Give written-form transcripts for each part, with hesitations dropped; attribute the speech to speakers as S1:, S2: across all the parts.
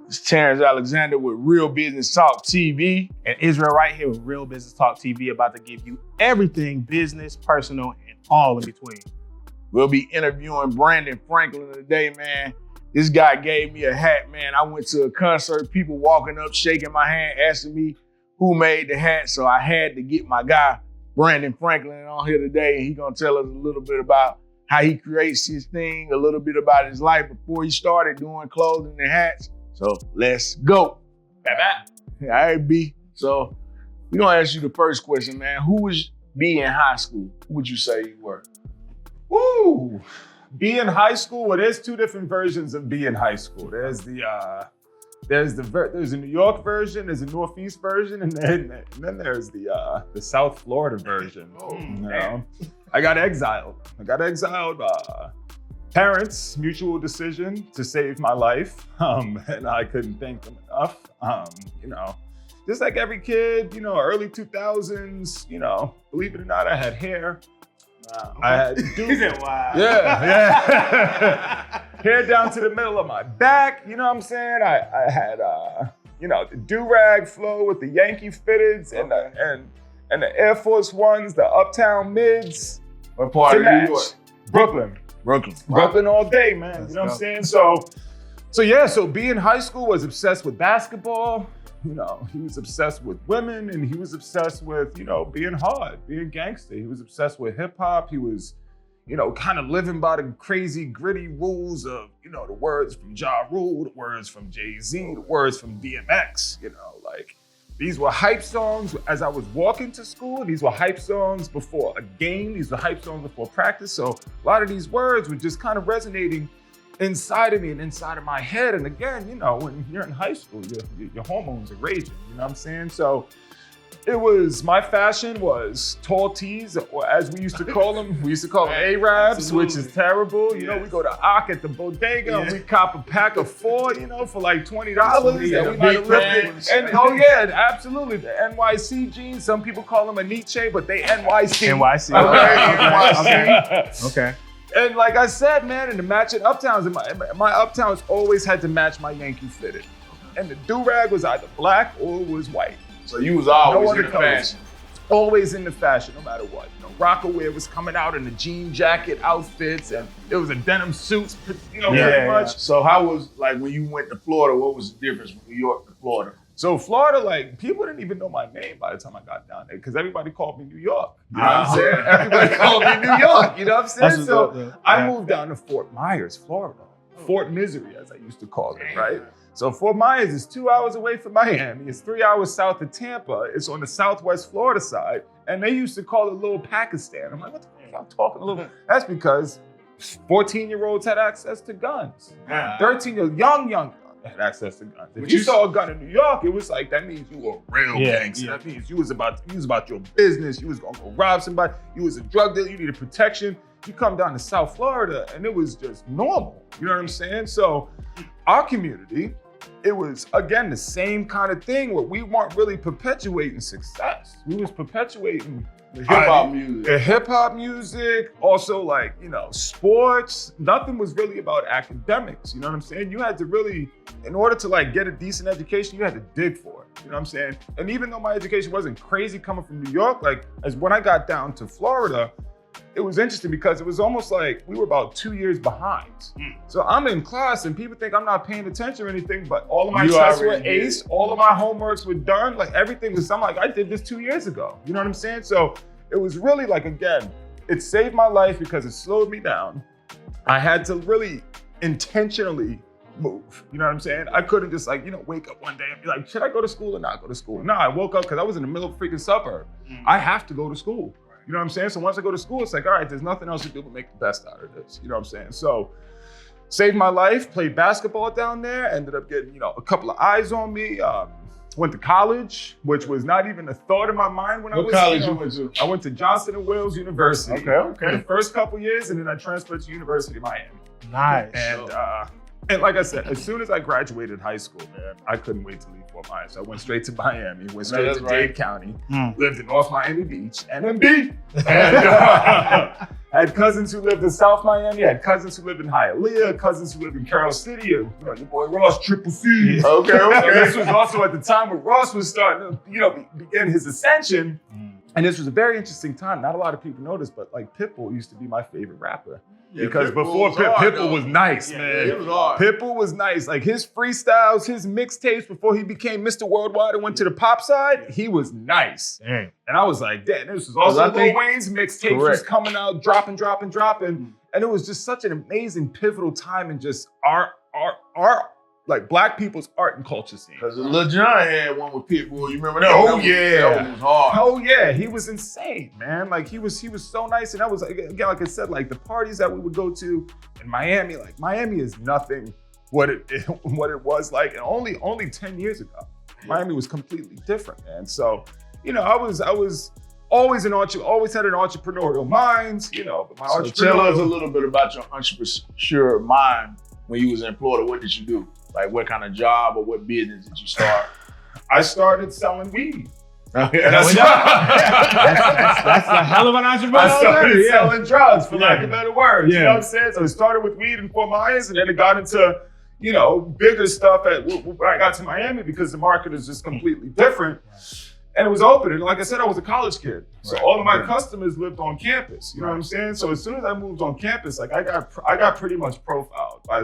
S1: It's Terrence Alexander with Real Business Talk TV.
S2: And Israel right here with Real Business Talk TV, about to give you everything business, personal, and all in between.
S1: We'll be interviewing Brandon Franklin today, man. This guy gave me a hat, man. I went to a concert, people walking up, shaking my hand, asking me who made the hat. So I had to get my guy, Brandon Franklin, on here today. He's gonna tell us a little bit about how he creates his thing, a little bit about his life before he started doing clothing and hats. So let's go.
S2: Bye-bye.
S1: All right, B. So we're gonna ask you the first question, man. Who was B in high school? Who would you say you were?
S3: Woo! B in high school. Well, there's two different versions of B in high school. There's a New York version, there's a Northeast version, and then there's the South Florida version. You know? I got exiled. Parents' mutual decision to save my life, and I couldn't thank them enough. Just like every kid, early 2000s, believe it or not, I had hair.
S2: Wow.
S3: I had
S2: wow.
S3: Yeah. Hair down to the middle of my back, you know what I'm saying? I had the do-rag flow with the Yankee fitteds and the Air Force Ones, the Uptown mids.
S1: What part of New York?
S3: Brooklyn. Brooklyn all day, man.
S2: Let's
S3: you know
S2: go.
S3: what I'm saying? So B in high school was obsessed with basketball. He was obsessed with women, and he was obsessed with, being hard, being gangster. He was obsessed with hip hop. He was, kind of living by the crazy, gritty rules of, the words from Ja Rule, the words from Jay-Z, the words from DMX, these were hype songs as I was walking to school. These were hype songs before a game. These were hype songs before practice. So a lot of these words were just kind of resonating inside of me and inside of my head. And again, when you're in high school, your hormones are raging, you know what I'm saying? So my fashion was tall tees, or as we used to call them, Arabs, which is terrible. We go to Ak at the bodega and we cop a pack of 4, for like $20. And we might have lifted. And absolutely. The NYC jeans, some people call them a Nietzsche, but they NYC.
S2: Okay.
S3: And like I said, man, in the matching uptowns, my uptowns always had to match my Yankee fitted. And the do-rag was either black or it was white.
S1: So you was always in the fashion.
S3: Always in the fashion, no matter what. Rockaway was coming out in the jean jacket outfits, and it was a denim suits, pretty much.
S1: So how was, when you went to Florida, what was the difference from New York to Florida?
S3: So Florida, people didn't even know my name by the time I got down there, because everybody called me New York. You know what I'm saying? Everybody called me New York, you know what I'm saying? So I moved down to Fort Myers, Florida. Fort Misery, as I used to call it, right? So Fort Myers is 2 hours away from Miami. It's 3 hours south of Tampa. It's on the southwest Florida side. And they used to call it Little Pakistan. I'm like, what the fuck? I'm talking a little. That's because 14-year-olds had access to guns. 13-year-olds, young had access to guns. If you saw a gun in New York, it was like, that means you were a real gangster. That means you was about your business. You was gonna go rob somebody. You was a drug dealer. You needed protection. You come down to South Florida, and it was just normal. You know what I'm saying? So our community, it was, again, the same kind of thing where we weren't really perpetuating success. We was perpetuating
S1: the hip-hop music.
S3: The hip-hop music, also sports. Nothing was really about academics, you know what I'm saying? You had to really, in order to get a decent education, you had to dig for it, you know what I'm saying? And even though my education wasn't crazy coming from New York, as when I got down to Florida, it was interesting because it was almost like we were about 2 years behind. So I'm in class and people think I'm not paying attention or anything, but all of my tests were aced, all of my homeworks were done, everything was, I'm like, I did this 2 years ago. You know what I'm saying? So it was really again, it saved my life because it slowed me down. I had to really intentionally move. You know what I'm saying? I couldn't just wake up one day and be like, should I go to school or not go to school? No, I woke up because I was in the middle of a freaking suburb. I have to go to school. You know what I'm saying? So once I go to school, it's all right, there's nothing else to do but make the best out of this. You know what I'm saying? So saved my life, played basketball down there, ended up getting, a couple of eyes on me. Went to college, which was not even a thought in my mind when I was.
S1: What college you went to?
S3: I went to Johnson & Wales University.
S1: Okay.
S3: For the first couple years, and then I transferred to University of Miami.
S2: Nice.
S3: And like I said, as soon as I graduated high school, man, I couldn't wait to leave Fort Myers. So I went straight to Miami, went straight to Dade County, lived in North Miami Beach, NMB. I had cousins who lived in South Miami. I had cousins who lived in Hialeah, cousins who lived in Carroll City. You know, your boy Ross, Triple C.
S1: Okay.
S3: So this was also at the time where Ross was starting to, you know, begin his ascension. And this was a very interesting time. Not a lot of people know this, but like Pitbull used to be my favorite rapper. Because before Pitbull was nice, man.
S1: It was hard.
S3: Pitbull was nice. Like his freestyles, his mixtapes before he became Mr. Worldwide and went to the pop side, he was nice.
S2: Dang.
S3: And I was like, damn, this was also Lil Wayne's mixtapes was coming out, dropping. And it was just such an amazing, pivotal time in just art, like black people's art and culture scene.
S1: Because Lil Jon had one with Pitbull. You remember that?
S3: Oh,
S1: That
S3: yeah.
S1: was hard.
S3: Oh yeah, he was insane, man. Like he was so nice. And that was, again, like I said, like the parties that we would go to in Miami, like Miami is nothing what it was like. And only 10 years ago, Miami was completely different, man. So, you know, I was always always had an entrepreneurial mind, you know. But
S1: So tell us a little bit about your entrepreneurial mind when you was in Florida. What did you do? Like what kind of job or what business did you start?
S3: I started selling weed.
S1: Okay.
S2: That's a hell of an entrepreneur.
S3: I started selling drugs, for lack of
S2: Yeah.
S3: better words.
S2: Yeah.
S3: You know what I'm saying? So it started with weed in Fort Myers, and then it got into, you know, bigger stuff when I got to Miami because the market is just completely different. And it was open. And like I said, I was a college kid. So all of my customers lived on campus. You know what I'm saying? So as soon as I moved on campus, like I got pretty much profiled by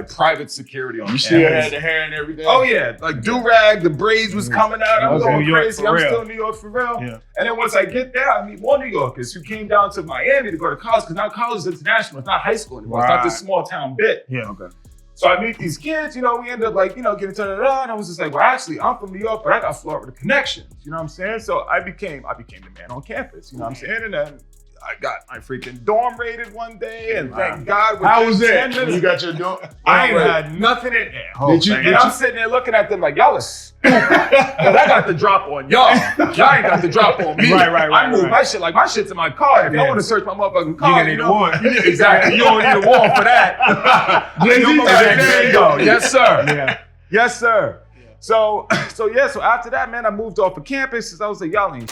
S3: private security on campus.
S1: You still had the hair and everything?
S3: Oh yeah, like do-rag, the braids was coming out. I was going crazy. I'm still in New York for real.
S2: Yeah.
S3: And then once I get there, I meet more New Yorkers who came down to Miami to go to college, because now college is international. It's not high school anymore. It's not this small town bit.
S2: Yeah.
S3: Okay. So I meet these kids, you know, we end up like, you know, getting to and I was just like, well, actually, I'm from New York, but I got Florida connections. You know what I'm saying? So I became the man on campus. You know what I'm saying? And then I got my freaking dorm raided one day, and thank God.
S1: How was that? You got your dorm?
S3: I ain't had nothing in there.
S1: Did
S3: I'm sitting there looking at them like, y'all are stupid. Because I got the drop on y'all. Y'all ain't got the drop on me.
S2: Right.
S3: I moved my shit like my shit's in my car. If y'all want to search my motherfucking car,
S2: You need a warrant.
S3: Exactly. You don't need a warrant for that. There you go. Yes, sir.
S2: Yeah.
S3: Yes, sir. Yeah. So after that, man, I moved off of campus because I was like, y'all ain't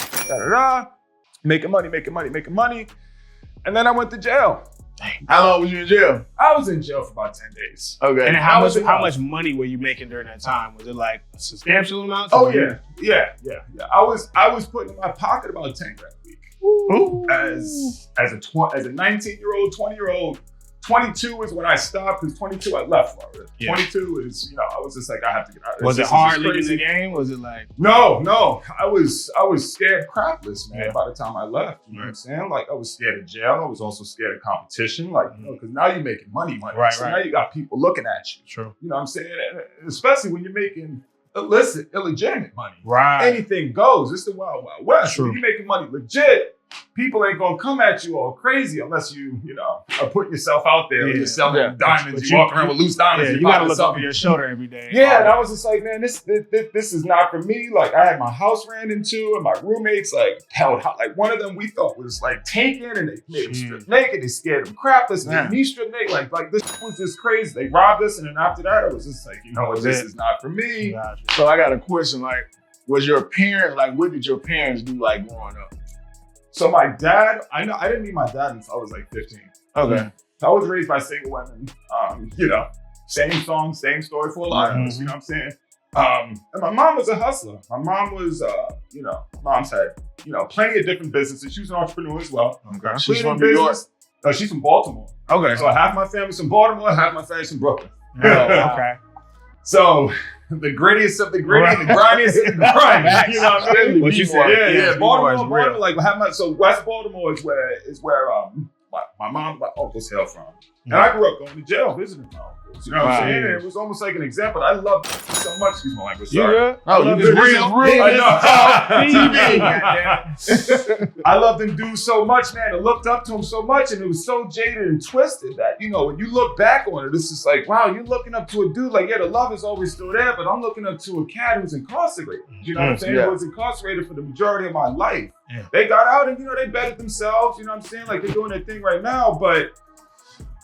S3: making money. And then I went to jail.
S1: How long was you in jail?
S3: I was in jail for about 10 days.
S1: Okay.
S2: And how much money were you making during that time? Was it like a substantial amount?
S3: Oh yeah. I was putting in my pocket about 10 grand a week.
S1: Ooh.
S3: As a 19-year-old, 20-year-old. 22 is when I stopped, because 22 I left Florida.
S2: Yeah.
S3: 22 is, you know, I was just like, I have to get out of this.
S2: Was it
S3: This is
S2: hard
S3: just
S2: leaving
S3: crazy.
S2: the game? Was it like
S3: No. I was scared crapless, man,
S2: Yeah.
S3: by the time I left. You know what I'm saying? Like, I was scared of jail. I was also scared of competition. Like, you know, because now you're making money.
S2: Right,
S3: so
S2: right.
S3: now you got people looking at you.
S2: true?
S3: You know what I'm saying? And especially when you're making illicit, illegitimate money.
S2: Right.
S3: Anything goes. It's the Wild Wild West.
S2: True.
S3: When you're making money legit, people ain't gonna come at you all crazy unless you know, are putting yourself out there.
S2: Yeah.
S3: You're selling diamonds.
S2: But
S3: You walk around with loose diamonds.
S2: Yeah, you gotta look over your shoulder every day.
S3: Yeah, and I was just like, man, this is not for me. Like, I had my house ran into, and my roommates like held like one of them we thought was like taken, and they made him strip naked. They scared him crapless, and made me strip naked. Like this was just crazy. They robbed us, and then after that, I was just like, you know what, this is not for me.
S2: Gotcha.
S1: So I got a question. Like, was your parents like? What did your parents do like growing up?
S3: So my dad, I didn't meet my dad until I was like 15.
S1: Okay.
S3: I was raised by single women. You know, same song, same story for a lot of us. You know what I'm saying? And my mom was a hustler. My mom was, you know, mom's had, you know, plenty of different businesses. She was an entrepreneur as well.
S1: Okay. She's from New York.
S3: No, she's from Baltimore.
S1: Okay.
S3: So half my family's from Baltimore, half my family's from Brooklyn.
S2: Oh, okay.
S3: So the grittiest of the gritty, the grindiest of the grind. You know what I'm saying?
S2: What you said?
S3: Yeah. Baltimore,
S2: real.
S3: like so West Baltimore is where my mom, my uncles hail from. And I grew up going to jail visiting my uncles. You know what I'm saying? And it was almost like an example. I loved them so much. Excuse my language. Sorry.
S1: Oh, you just real.
S3: I loved them dudes so much, man. I looked up to him so much, and it was so jaded and twisted that, you know, when you look back on it, it's just like, wow, you're looking up to a dude like, yeah, the love is always still there, but I'm looking up to a cat who's incarcerated. You know what I'm saying?
S1: Yeah.
S3: Who was incarcerated for the majority of my life.
S2: Yeah.
S3: They got out and, you know, they bettered themselves. You know what I'm saying? Like, they're doing their thing right now, but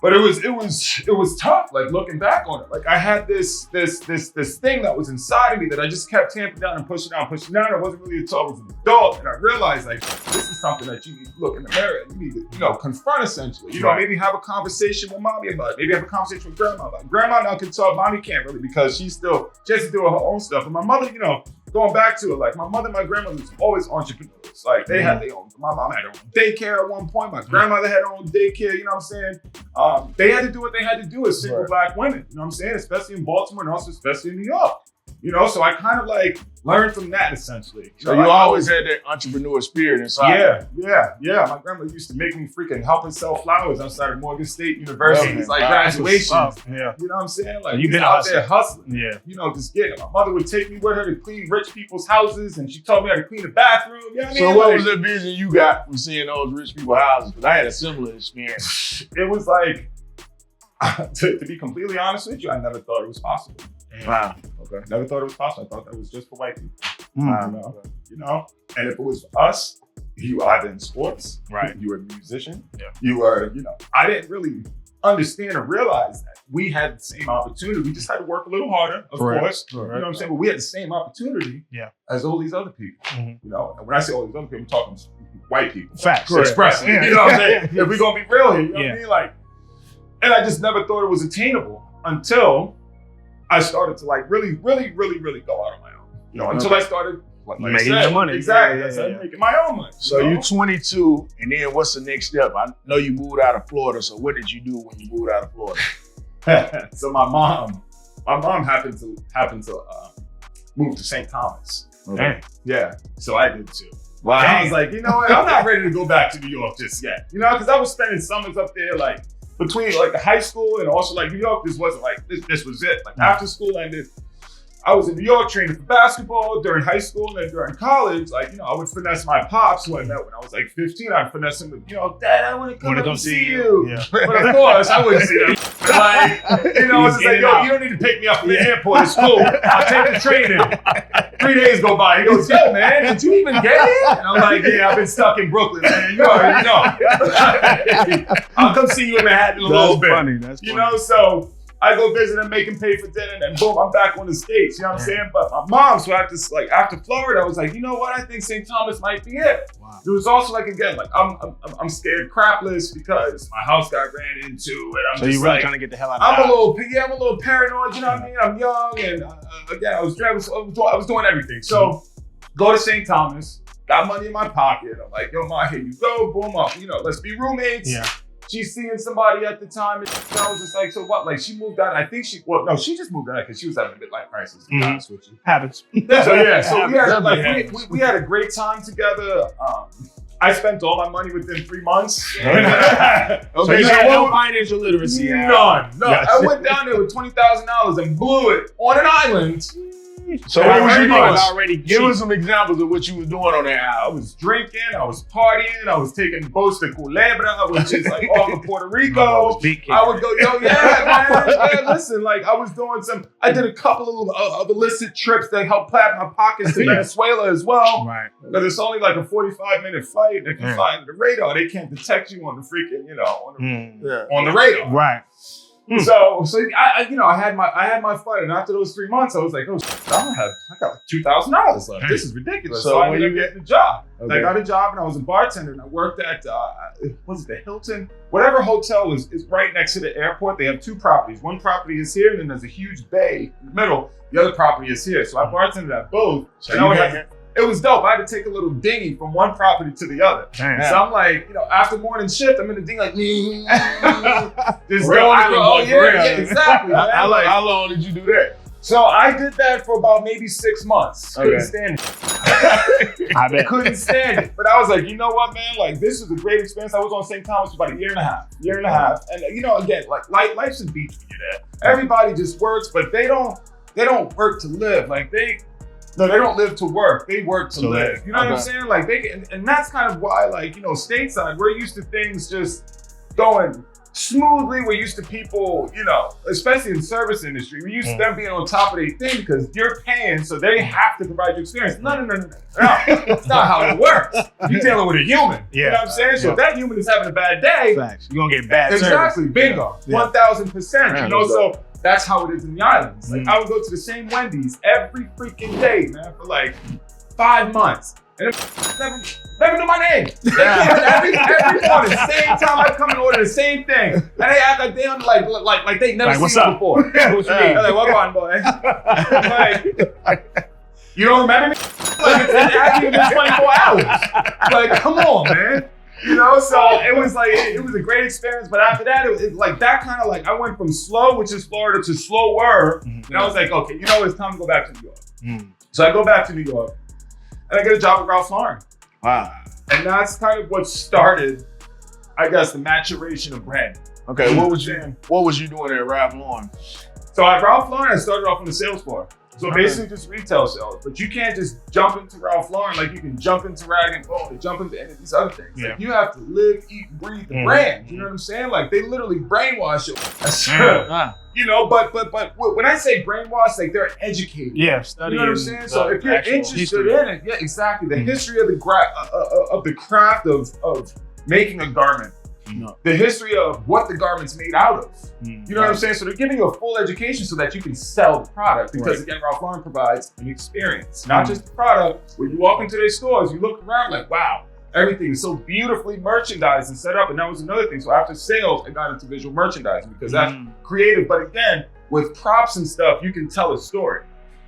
S3: But it was tough, like looking back on it. Like I had this thing that was inside of me that I just kept tamping down and pushing down. I wasn't really until I was an adult, and I realized like this is something that you need to look in the mirror and you need to, confront essentially. Maybe have a conversation with mommy about it. Maybe have a conversation with grandma about it. Grandma now can talk, mommy can't really because she has to do her own stuff. And my mother, going back to it, like my mother and my grandmother was always entrepreneurs. Like they had their own, my mom had her own daycare at one point. My grandmother had her own daycare, you know what I'm saying? They had to do what they had to do as single black women, you know what I'm saying? Especially in Baltimore and also especially in New York. So I kind of like learned from that essentially.
S1: So you always had that entrepreneur spirit inside.
S3: Yeah. My grandma used to make me freaking help and sell flowers outside of Morgan State University. It's like graduation.
S2: Yeah.
S3: You know what I'm saying? Like
S2: you've been
S3: out there hustling.
S2: Yeah.
S3: Just getting it. My mother would take me with her to clean rich people's houses and she taught me how to clean the bathroom. You know what I mean?
S1: So what was the vision you got from seeing those rich people's houses? Because I had a similar experience.
S3: It was like, to be completely honest with you, I never thought it was possible.
S1: Wow.
S3: Okay. Never thought it was possible. I thought that was just for white people. And if it was for us, you were either in sports,
S2: right?
S3: You were a musician,
S2: yeah.
S3: You were, I didn't really understand or realize that we had the same opportunity. We just had to work a little harder, of course. You know what I'm saying? But we had the same opportunity as all these other people. And when I say all these other people, I'm talking white people.
S2: Facts.
S3: Expressing. You know what I'm saying? If we're gonna be real here, you know what I mean? Like, and I just never thought it was attainable until I started to like really go out on my own. Until I started
S2: making your money.
S3: Exactly. I started making my own money.
S1: So you're 22, and then what's the next step? I know you moved out of Florida. So what did you do when you moved out of Florida?
S3: So my mom happened to move to St. Thomas.
S2: Okay.
S3: Yeah. So I did too.
S1: Wow.
S3: I was like, you know what? I'm not ready to go back to New York just yet. Because I was spending summers up there, like between like high school and also like New York. This wasn't like this was it. Like after school ended, I was in New York training for basketball during high school and then during college. Like, I would finesse my pops when I was like 15. I'd finesse him with, Dad, I want to come and see you.
S2: Yeah.
S3: But of course, I wouldn't see them. Like, it's just like, yo, you don't need to pick me up from the airport at school. I'll take the train in. 3 days go by. He goes, yo, man, did you even get it? And I'm like, yeah, I've been stuck in Brooklyn, man. You already know. I'll come see you in Manhattan a little bit.
S2: That's funny.
S3: So I go visit him, make him pay for dinner, and then boom, I'm back on the States. You know what I'm saying? But my mom, so after Florida, I was like, you know what? I think St. Thomas might be it.
S2: Wow.
S3: There was also like, again, like I'm scared crapless because my house got ran into, and I'm
S2: so
S3: just
S2: you really
S3: like,
S2: trying to get the hell out of
S3: I'm a little paranoid. You know what I mean? I'm young, and again, I was doing everything. So go to St. Thomas, got money in my pocket. I'm like, yo, Ma, here you go, boom, up. Let's be roommates.
S2: Yeah.
S3: She's seeing somebody at the time, and I was just like, so what? Like, she moved out. I think she just moved out because she was having a midlife crisis. To be honest with you.
S2: Happens.
S3: So we had a great time together. I spent all my money within 3 months.
S2: Okay, so you had no financial literacy.
S3: None. Yes. I went down there with $20,000 and blew it on an island.
S1: So what was you doing?
S2: Already
S1: give us some examples of what you was doing on that island.
S3: I was drinking, I was partying, I was taking boats to Culebra, which is like off of Puerto Rico. I would go, man, listen, like I did a couple of illicit trips that helped plait my pockets to Venezuela as well.
S2: Right.
S3: But it's only like a 45-minute flight. They can find the radar. They can't detect you on the freaking, on the radar.
S2: Right.
S3: So I had my fun, and after those 3 months, I was like, I got like $2,000 left. This is ridiculous. So I ended up getting a job. Okay. I got a job, and I was a bartender, and I worked at was it the Hilton? Whatever hotel is right next to the airport. They have two properties. One property is here, and then there's a huge bay in the middle. The other property is here. So I bartended at both. It was dope. I had to take a little dinghy from one property to the other.
S2: Damn.
S3: So I'm like, after morning shift, I'm in the dinghy like, just
S1: real island boy,
S3: exactly.
S1: How long did you do that?
S3: So I did that for about maybe 6 months. Couldn't stand it.
S2: I bet.
S3: Couldn't stand it. But I was like, you know what, man? Like, this was a great experience. I was on St. Thomas for about a year and a half. And again, like life's a beach when you're there. Everybody just works, but they don't work to live. Like they don't live to work. They work to live. You know what I'm saying? Like and that's kind of why, like, stateside, we're used to things just going smoothly. We're used to people, you know, especially in the service industry, we're used to them being on top of their thing because you're paying, so they have to provide you experience. No. That's not how it works. You're dealing with a human. You know what I'm saying? So if that human is having a bad day,
S2: facts. You're gonna get bad service.
S3: Exactly. Bingo. 1,000%. You know, so that's how it is in the islands. Like I would go to the same Wendy's every freaking day, man, for like 5 months. And never knew my name. Every morning, same time I come and order the same thing. And they act like they like they never seen me before. What's your name? They're like, what on, boy? Like, you don't remember me? Like, it's actually been 24 hours. Like, come on, man. You know, so it was like, it was a great experience. But after that, it was like that kind of like, I went from slow, which is Florida, to slower. And I was like, okay, you know, it's time to go back to New York. So I go back to New York and I get a job at Ralph Lauren.
S1: Wow.
S3: And that's kind of what started, I guess, the maturation of brand.
S1: Okay, what was you doing at Ralph Lauren?
S3: So at Ralph Lauren, I started off on the sales floor. So basically just retail sales. But you can't just jump into Ralph Lauren like you can jump into Rag & Bone or jump into any of these other things. Like you have to live, eat, and breathe the brand. You know what I'm saying? Like they literally brainwash you. That's true. You know, but when I say brainwash, like they're educated.
S2: Yeah, studying.
S3: You know what I'm saying? So if you're interested in it, yeah, exactly. The history of the craft of making a garment. The history of what the garment's made out of. You know what I'm saying? So they're giving you a full education so that you can sell the product. Because again, Ralph Lauren provides an experience, not just the product. When you walk into their stores, you look around like, wow, everything is so beautifully merchandised and set up. And that was another thing. So after sales, I got into visual merchandising because that's creative. But again, with props and stuff, you can tell a story.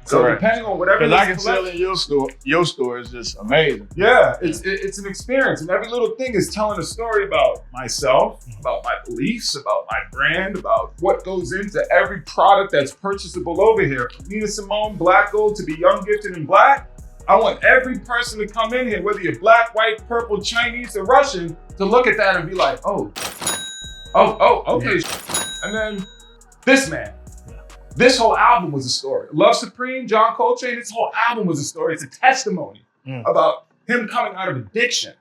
S3: So depending on whatever,
S1: because I can sell in your store is just amazing.
S3: Yeah, it's an experience, and every little thing is telling a story about myself, about my beliefs, about my brand, about what goes into every product that's purchasable over here. From Nina Simone, Black Gold, to be Young, Gifted, and Black. I want every person to come in here, whether you're black, white, purple, Chinese, or Russian, to look at that and be like, oh, okay. And then this man. This whole album was a story. Love Supreme, John Coltrane, this whole album was a story. It's a testimony about him coming out of addiction,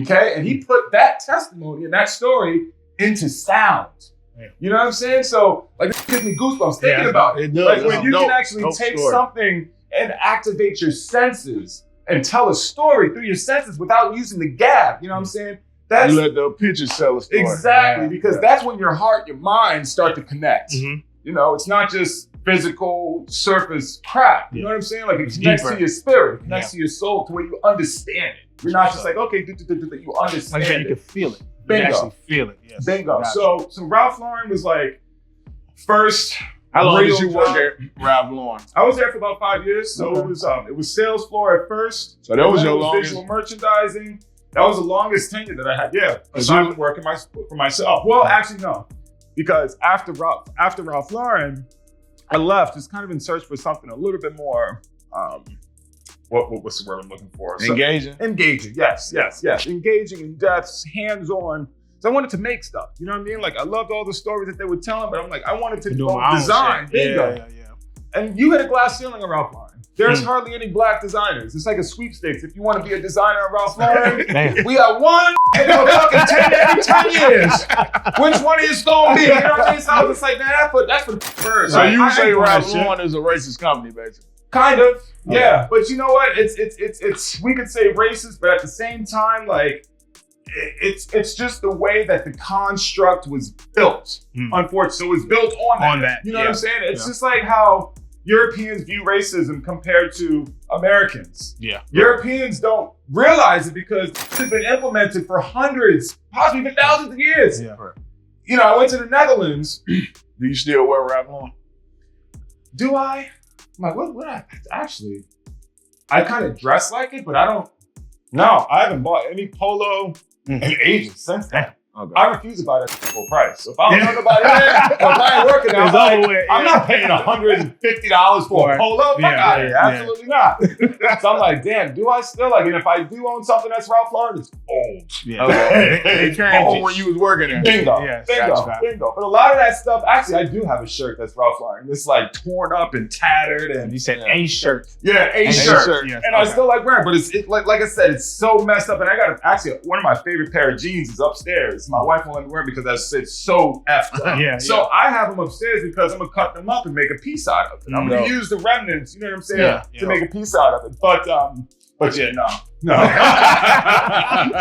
S3: okay? And he put that testimony and that story into sound. You know what I'm saying? So, like, it gives me goosebumps thinking about it. Like, when you can actually take something and activate your senses and tell a story through your senses without using the gab, you know what I'm saying? That's,
S1: you let the picture tell a story.
S3: Exactly, because that's when your heart, your mind start to connect. You know, it's not just physical surface crap. You know what I'm saying? Like it connects to your spirit, it connects to your soul, to where you understand it. You're not just like, okay, you understand
S2: it.
S3: You
S2: can feel it.
S3: Bingo.
S2: You actually feel it. Yes.
S3: Bingo. So Ralph Lauren was like first.
S1: How long did you work at Ralph Lauren?
S3: I was there for about 5 years. So it was sales floor at first.
S1: So that was your longest
S3: visual merchandising. That was the longest tenure that I had. Yeah, aside from working for myself. Well, actually no. Because after Ralph Lauren, I left just kind of in search for something a little bit more, what's the word I'm looking for?
S1: Engaging?
S3: Engaging, yes. Engaging, in depth, hands-on. So I wanted to make stuff, you know what I mean? Like I loved all the stories that they were telling, but I'm like, I wanted to design.
S2: Yeah.
S3: And you hit a glass ceiling at Ralph Lauren. There's hardly any black designers. It's like a sweepstakes. If you want to be a designer at Ralph Lauren, we got one in fucking 10 every 10 years. Which one is going to be? You know what I mean? So I was just like, man, that's for first.
S1: So you say Ralph Lauren is a racist company, basically?
S3: Kind of, yeah. But you know what? It's we could say racist, but at the same time, like, it's just the way that the construct was built. Unfortunately, so it was built on that. You know what I'm saying? It's just like how Europeans view racism compared to Americans. Europeans don't realize it because it's been implemented for hundreds, possibly even thousands of years. You know, I went to the Netherlands.
S1: Do you still wear Ralph Lauren?
S3: Do I? I'm like, what actually? I kind of dress like it, but I don't. No, I haven't bought any polo in ages since then. Okay. I refuse to buy that full price. So if I don't know nobody there, or if I ain't working out, I'm not paying $150 for a polo. Fuck out of here. Absolutely not. So I'm like, damn, do I still like it? And if I do own something that's Ralph Lauren, it's old.
S1: It came home when you was working there.
S3: Bingo. Bingo. But a lot of that stuff, actually, I do have a shirt that's Ralph Lauren. It's like torn up and tattered. And
S2: you said a shirt.
S3: Yeah, a shirt. Yes. And I still like wearing it, but it's like I said, it's so messed up. And I got actually one of my favorite pair of jeans is upstairs. upstairs. My wife won't let me wear them because it's so effed up. So I have them upstairs because I'm gonna cut them up and make a piece out of it. I'm gonna use the remnants, you know what I'm saying, to make a piece out of it. But yeah, no.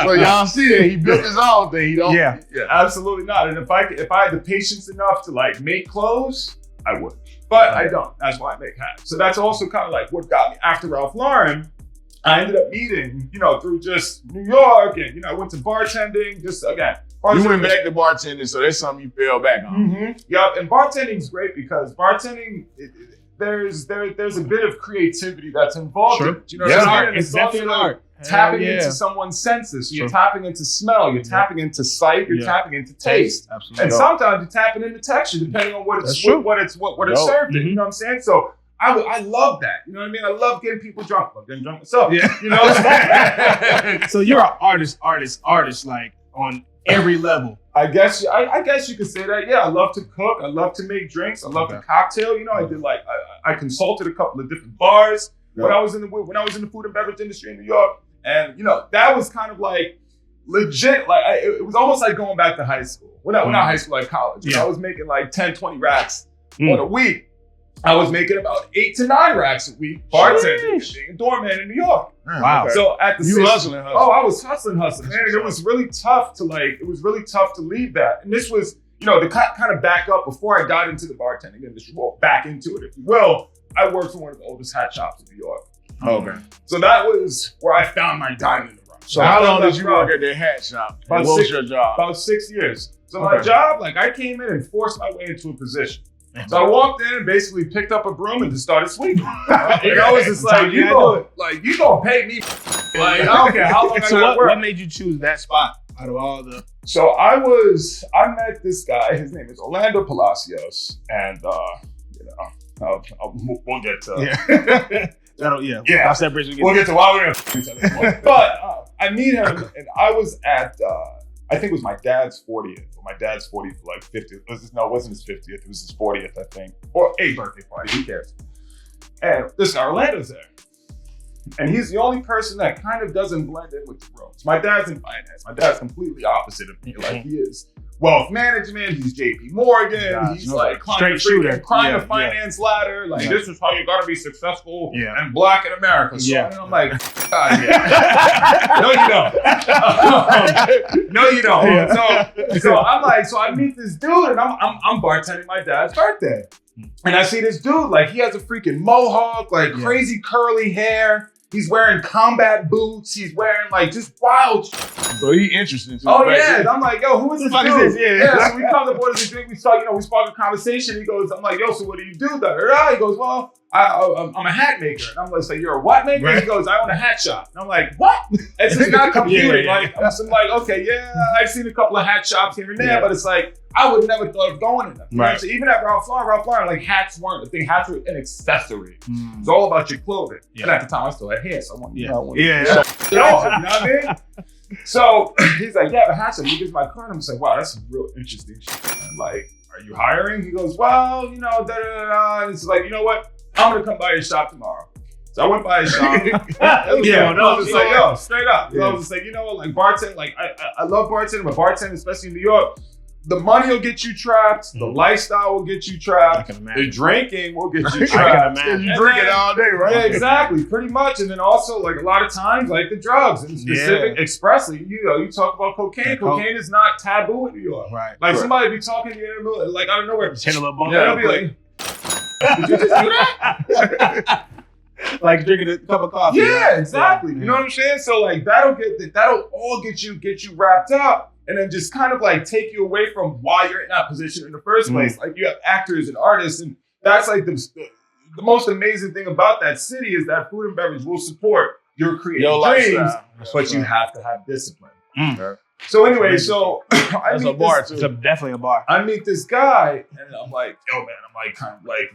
S1: So y'all see that he built his own thing. He don't.
S3: Yeah, absolutely not. And if I had the patience enough to like make clothes, I would. But I don't. That's why I make hats. So that's also kind of like what got me after Ralph Lauren. I ended up meeting, through just New York, and I went to bartending. Just again,
S1: you went back to bartending, so that's something you fell back on.
S3: Mm-hmm. Yep, and bartending's great because bartending. There's a bit of creativity that's involved in it. You know what I'm saying?
S2: It's definitely an art.
S3: Tapping into someone's senses. So you're tapping into smell, you're tapping into sight, you're tapping into taste.
S2: Absolutely.
S3: And sometimes you're tapping into texture, depending on what it's served in. You know what I'm saying? So I love that. You know what I mean? I love getting people drunk. I love getting drunk myself.
S2: Yeah.
S3: You know what I'm saying?
S2: So you're an artist, like on every level.
S3: I guess you could say that. Yeah, I love to cook. I love to make drinks. I love to cocktail. I did I consulted a couple of different bars when I was in the food and beverage industry in New York, and that was kind of like legit. Like it was almost like going back to high school. Not high school, like college. I was making like 10, 20 racks on a week. I was making about 8 to 9 racks a week, bartending, being a doorman in New York.
S2: Wow.
S3: Okay. So at the
S1: hustling.
S3: Oh, I was hustling, man. And it was really tough to leave that. And this was, to kind of back up before I got into the bartending industry, back into it, if you will. I worked for one of the oldest hat shops in New York.
S1: Okay.
S3: So that was where I found my diamond in the rough.
S1: So how long did you work at the hat shop? What was your job?
S3: About 6 years. So my job, I came in and forced my way into a position. So I walked in and basically picked up a broom and just started sweeping. And I was just like, you gonna pay me. Like, I don't care how long I gotta work.
S2: What made you choose that spot out of all the?
S3: So I met this guy. His name is Orlando Palacios, and we'll get to.
S2: I'll separate.
S3: We'll get to why we're gonna each other. But I meet him, and I was at. I think it was my dad's 40th, or my dad's 40th, like 50th. It wasn't his 50th. It was his 40th, I think, or a birthday party. Who cares? And this guy Orlando's there, and he's the only person that kind of doesn't blend in with the rooms. My dad's in finance. My dad's completely opposite of me. Like he is wealth management. He's JP Morgan. He's like climbing the finance ladder. Like this is how you gotta be successful and black in America. So and I'm like, God, no, you don't. No, you don't. So I'm like, so I meet this dude, and I'm bartending my dad's birthday, and I see this dude like he has a freaking mohawk, like crazy curly hair. He's wearing combat boots. He's wearing like just wild.
S1: So he interesting.
S3: Oh yeah, and I'm like, yo, who is this dude? Yeah. So we come to board as a drink. We spark a conversation. He goes, I'm like, yo, so what do you do? He goes, well, I'm a hat maker. And I'm like, so you're a what maker? Right. He goes, I own a hat shop. And I'm like, what? It's just not computing. Like I'm like, okay, I've seen a couple of hat shops here and there, but it's like I would never thought of going in them. Right. So even at Ralph Lauren, like hats weren't a thing. Hats were an accessory. It's all about your clothing. Yeah. And at the time, I still had hair, so I wanted you know what I mean? So he's like, yeah, the hat shop. He gives my card. I'm like, wow, that's some real interesting shit. I'm like, are you hiring? He goes, well, And it's like, you know what? I'm gonna come by your shop tomorrow. So I went by his shop. I was just like, yo, straight up. So I was just like, like bartending, like I love bartending, but bartending, especially in New York, the money will get you trapped. The lifestyle will get you trapped. The drinking will get you trapped.
S1: You drink it all day, right?
S3: Yeah, exactly, pretty much. And then also, like a lot of times, like the drugs, and specific, expressly, you talk about cocaine. Cocaine is not taboo in New York.
S2: Right.
S3: Like somebody be talking to you, like out of nowhere,
S2: hit a little bump.
S3: They'll be like, did you just do that?
S2: Like drinking a cup of coffee.
S3: Yeah, exactly. You know what I'm saying? So like that'll all get you wrapped up. And then just kind of like take you away from why you're in that position in the first place. Like you have actors and artists, and that's like the most amazing thing about that city is that food and beverage will support your creative dreams, but you have to have discipline. So anyway,
S1: that's a bar too.
S2: It's definitely a bar.
S3: I meet this guy, and I'm like, yo, man, I'm like kind of like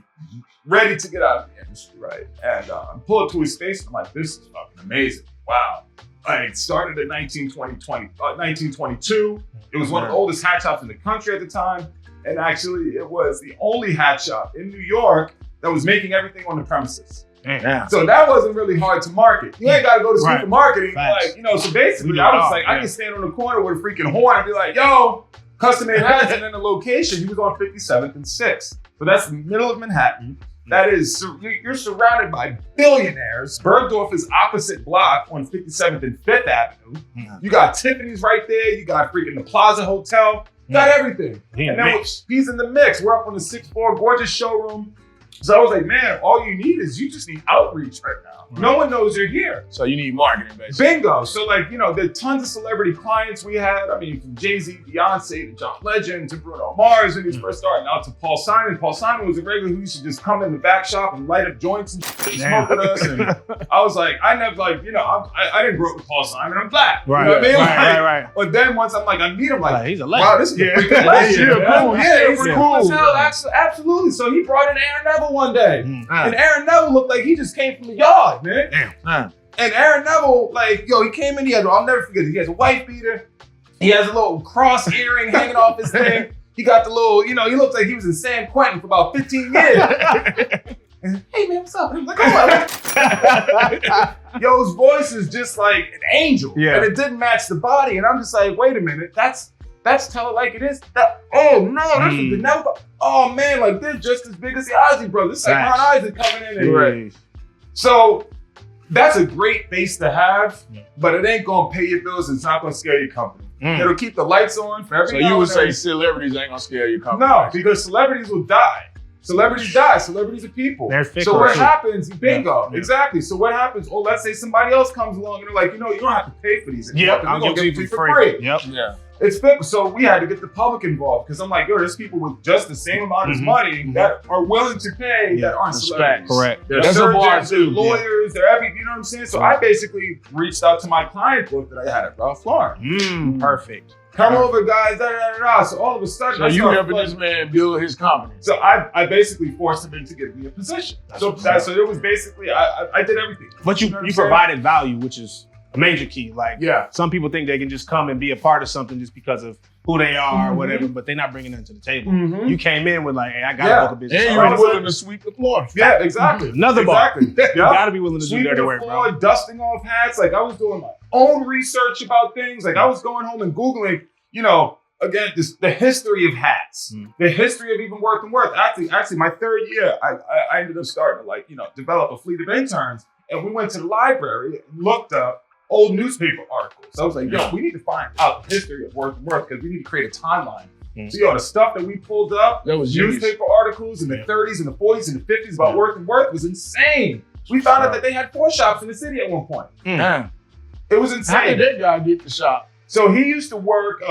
S3: ready to get out of the industry, right? And I pull up to his face, and I'm like, this is fucking amazing. Wow. I started in 1922. It was one of the oldest hat shops in the country at the time. And actually, it was the only hat shop in New York that was making everything on the premises.
S2: Damn.
S3: So that wasn't really hard to market. You ain't got to go to school for marketing.
S2: Facts.
S3: Like, you know, so basically I was like, I can stand on the corner with a freaking horn and be like, yo, custom made hats. And then the location, he was on 57th and 6th. So that's the middle of Manhattan. That is, you're surrounded by billionaires. Bergdorf is opposite block on 57th and 5th Avenue. You got Tiffany's right there. You got freaking the Plaza Hotel. You got everything. And then he's in the mix. We're up on the 6th floor, gorgeous showroom. So I was like, man, all you need is you just need outreach right now. No one knows you're here.
S1: So you need marketing, basically.
S3: Bingo. So like, you know, there are tons of celebrity clients we had. I mean, from Jay-Z, Beyonce, to John Legend, to Bruno Mars when he was first starting out, to Paul Simon. Paul Simon was a regular who used to just come in the back shop and light up joints and smoke with us. And I was like, I never like, you know, I didn't grow up with Paul Simon. I'm black.
S2: Right.
S3: You know what I mean?
S2: Right.
S3: But then once I'm like, I meet him, like,
S2: he's a legend.
S3: wow, this is a freaking legend.
S1: He's
S3: Cool as hell. Absolutely. So he brought in Aaron Neville one day. And Aaron Neville looked like he just came from the yard, man.
S2: Damn.
S3: And Aaron Neville, like, yo, he came in, I'll never forget it. He has a wife beater. He has a little cross earring hanging off his thing. He got the little, you know, he looks like he was in San Quentin for about 15 years. And, hey, man, what's up? And I'm like, oh, yo's voice is just like an angel.
S2: Yeah.
S3: And it didn't match the body. And I'm just like, wait a minute, that's Tell It Like It Is. Oh no, oh man, like they're just as big as the Ozzy brothers. It's like Ron Isaac coming in.
S1: Right.
S3: So that's a great base to have, but it ain't gonna pay your bills. It's not gonna scare your company. It'll keep the lights on for every.
S1: So you would say celebrities ain't gonna scare your company?
S3: No, because celebrities will die. Celebrities die. Celebrities are people.
S2: They're fickle.
S3: So what happens? Bingo. Yeah. Exactly. So what happens? Oh, let's say somebody else comes along and they're like, you know, you don't have to pay for these.
S2: Yeah,
S3: I'm gonna give it to you for free.
S2: Yep.
S1: Yeah.
S3: It's fickle. So we had to get the public involved because I'm like, yo, there's people with just the same amount of money that are willing to pay that aren't celebrities.
S2: Correct.
S3: They're
S1: That's
S3: surgeons, they're lawyers, they're everything. You know what I'm saying? So I basically reached out to my client book that I had at Ralph Lauren.
S2: Perfect.
S3: Come over, guys. So all of a sudden,
S1: so you helping this man build his company.
S3: So I basically forced him into give me a position. So it was basically I did everything.
S2: But you provided value, which is a major key. Like some people think they can just come and be a part of something just because of who they are or whatever, but they're not bringing it to the table. You came in with like, hey, I got to book a business.
S1: And you're willing to sweep the floor.
S3: Yeah, exactly.
S2: Another bar.
S3: You
S2: got to be willing to do dirty work,
S3: floor,
S2: bro.
S3: Dusting off hats. Like I was doing my own research about things. Like I was going home and Googling, you know, again, the history of hats, the history of even Worth and Worth. Actually, my third year, I ended up starting to like, you know, develop a fleet of interns. And we went to the library and looked up old newspaper articles. So I was like, yo, we need to find out the history of Worth and Worth because we need to create a timeline. So, yo, the stuff that we pulled up,
S1: that was
S3: newspaper articles in the 30s and the 40s and the 50s about Worth and Worth was insane. We found out that they had 4 shops in the city at one point. It was insane.
S1: How did that guy get the shop?
S3: So he used to work,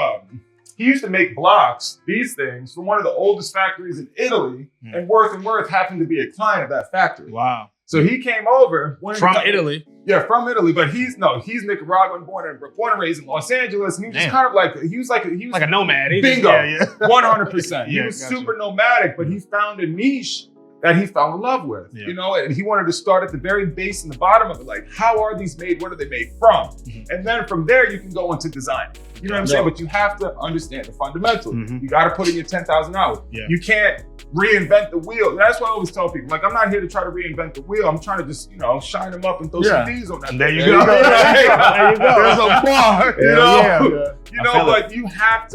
S3: he used to make blocks, these things, for one of the oldest factories in Italy, and Worth happened to be a client of that factory.
S2: Wow.
S3: So he came over.
S2: From Italy?
S3: Yeah, from Italy, but he's Nicaraguan, born and raised in Los Angeles, and he was just kind of like, he was like
S2: a nomad.
S3: Bingo, 100%. He was super nomadic, but he found a niche that he fell in love with, you know, and he wanted to start at the very base and the bottom of it, like, how are these made? What are they made from? And then from there, you can go into design. You know what I'm saying? But you have to understand the fundamentals. You got to put in your 10,000 hours. You can't reinvent the wheel. And that's what I always tell people. Like, I'm not here to try to reinvent the wheel. I'm trying to just, you know, shine them up and throw some D's on that.
S2: And there you go. There you go.
S1: There's a bar.
S3: You know, but you have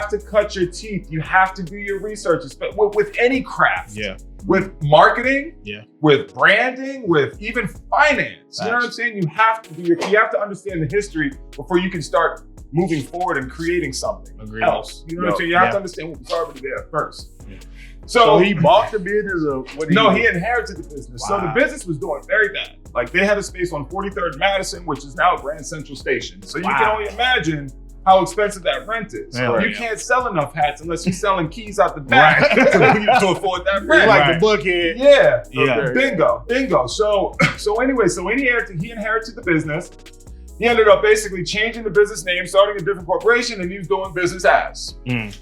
S3: to cut your teeth. You have to do your research, with any craft. With marketing, with branding, with even finance. You know what I'm saying? You have to understand the history before you can start moving forward and creating something else. You know what I'm saying? You have to understand what was already there first.
S1: So he bought the business, or what?
S3: He inherited the business. Wow. So the business was doing very bad. Like they had a space on 43rd and Madison, which is now Grand Central Station. So you can only imagine how expensive that rent is. You can't sell enough hats unless you're selling keys out the back to afford that rent.
S1: Like the bookhead.
S3: Bingo. So he inherited the business. He ended up basically changing the business name, starting a different corporation, and he was doing business as.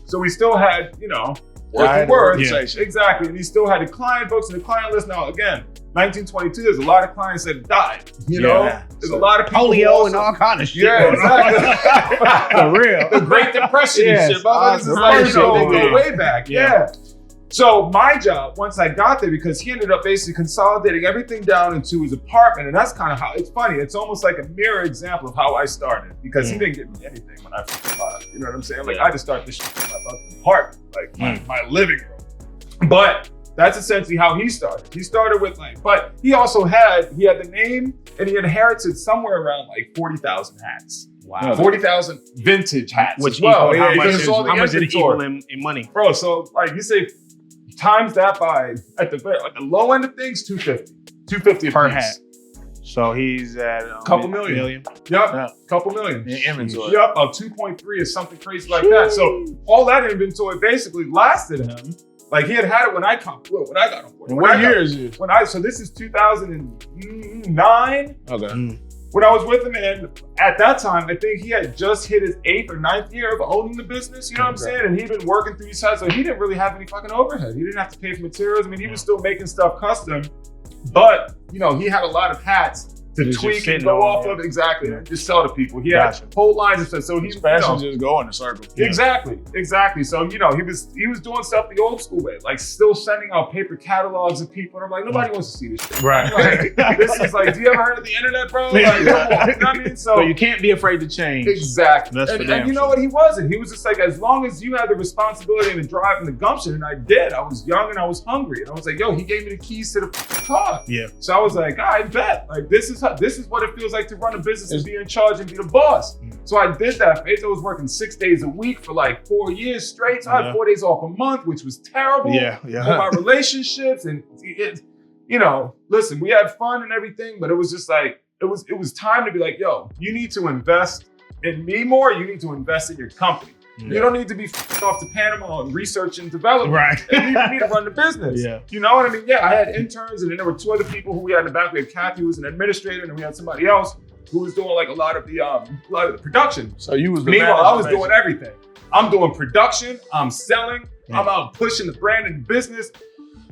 S3: So we still had, you know, Worth. Exactly. And he still had the client books and the client list. Now, again, 1922, there's a lot of clients that died. You know, there's a lot of people.
S2: Polio and all kind of shit.
S3: Yeah, exactly.
S2: For real.
S3: The Great Depression and shit. They go way back. So my job, once I got there, because he ended up basically consolidating everything down into his apartment, and that's kind of how, it's funny, it's almost like a mirror example of how I started, because he didn't give me anything when I first started, you know what I'm saying? Like, I just started this shit in my fucking apartment, like my living room. But that's essentially how he started. He started with like, but he also he had the name, and he inherited somewhere around like 40,000 hats.
S2: Wow.
S3: 40,000 vintage hats.
S2: Which
S3: as well.
S2: equal, how much did it equal in money?
S3: Bro, so like you say, times that by at the low end of things, 250
S2: per hat. So he's at a
S3: couple million. Yep, couple million
S1: in inventory.
S3: Yep, 2.3 or something crazy like that. So all that inventory basically lasted him. Like he had it when I got on board.
S1: What year is this?
S3: So this is 2009.
S1: Okay.
S3: When I was with him, and at that time, I think he had just hit his 8th or 9th year of owning the business, you know what I'm saying? And he'd been working through these sites, so he didn't really have any fucking overhead. He didn't have to pay for materials. I mean, he was still making stuff custom, but, you know, he had a lot of hats to tweak and go off of, exactly, and just sell to people. He had whole lines of stuff, so he's
S1: fashion just go in a circle.
S3: Exactly. So, you know, he was doing stuff the old school way, like still sending out paper catalogs of people, and I'm like, nobody wants to see this shit.
S2: Right.
S3: Like, this is like, do you ever heard of the internet, bro? Like, come on, you know what I mean?
S2: So you can't be afraid to change.
S3: Exactly.
S2: And
S3: you know what? He wasn't. He was just like, as long as you had the responsibility and the drive and the gumption, and I did. I was young and I was hungry, and I was like, yo, he gave me the keys to the car.
S2: Yeah.
S3: So I was like, I bet. Like, this is what it feels like to run a business and be in charge and be the boss. So I did that. I was working 6 days a week for like 4 years straight. So I had 4 days off a month, which was terrible. For my relationships, and you know, listen, we had fun and everything, but it was just like, it was time to be like, yo, you need to invest in me more. You need to invest in your company. You don't need to be off to Panama and research and development.
S2: Right.
S3: You need to run the business. Yeah. You know what I mean? Yeah, I had interns, and then there were 2 other people who we had in the back. We had Kathy, who was an administrator, and then we had somebody else who was doing like a lot of the production.
S1: So you was the
S3: Meanwhile, I was doing everything. I'm doing production, I'm selling, I'm out pushing the brand and the business,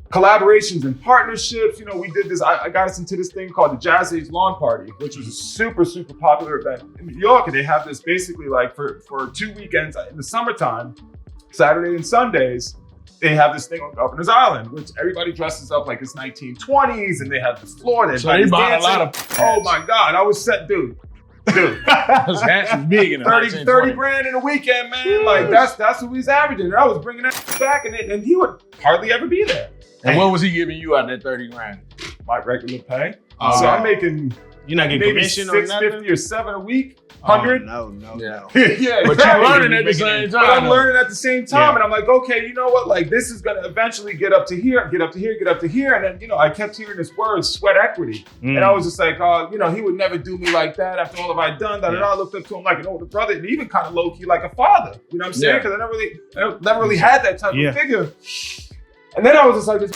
S3: collaborations and partnerships. You know, we did this, I got us into this thing called the Jazz Age Lawn Party, which was a super, super popular event in New York. And they have this basically like for 2 weekends in the summertime, Saturday and Sundays, they have this thing on Governor's Island, which everybody dresses up like it's 1920s, and they have the floor.
S1: So they bought a lot of hats.
S3: Oh my God, I was set, dude.
S1: Those hats was big in
S3: 30 grand in a weekend, man. Like that's what we was averaging. And I was bringing that back, and he would hardly ever be there.
S1: And what was he giving you out that 30 grand?
S3: My regular pay. So I'm making,
S2: you're not getting
S3: maybe
S2: commission on nothing?
S3: $650 or $7 a week. 100?
S2: No.
S3: Yeah,
S1: But you're learning at the same time.
S3: But I'm learning at the same time, and I'm like, okay, you know what? Like, this is gonna eventually get up to here, get up to here, get up to here, and then, you know, I kept hearing this word, sweat equity, and I was just like, you know, he would never do me like that after all of I'd done. I looked up to him like an older brother, and even kind of low key like a father. You know what I'm saying? Because I never really had that type of figure. And then I was just like, this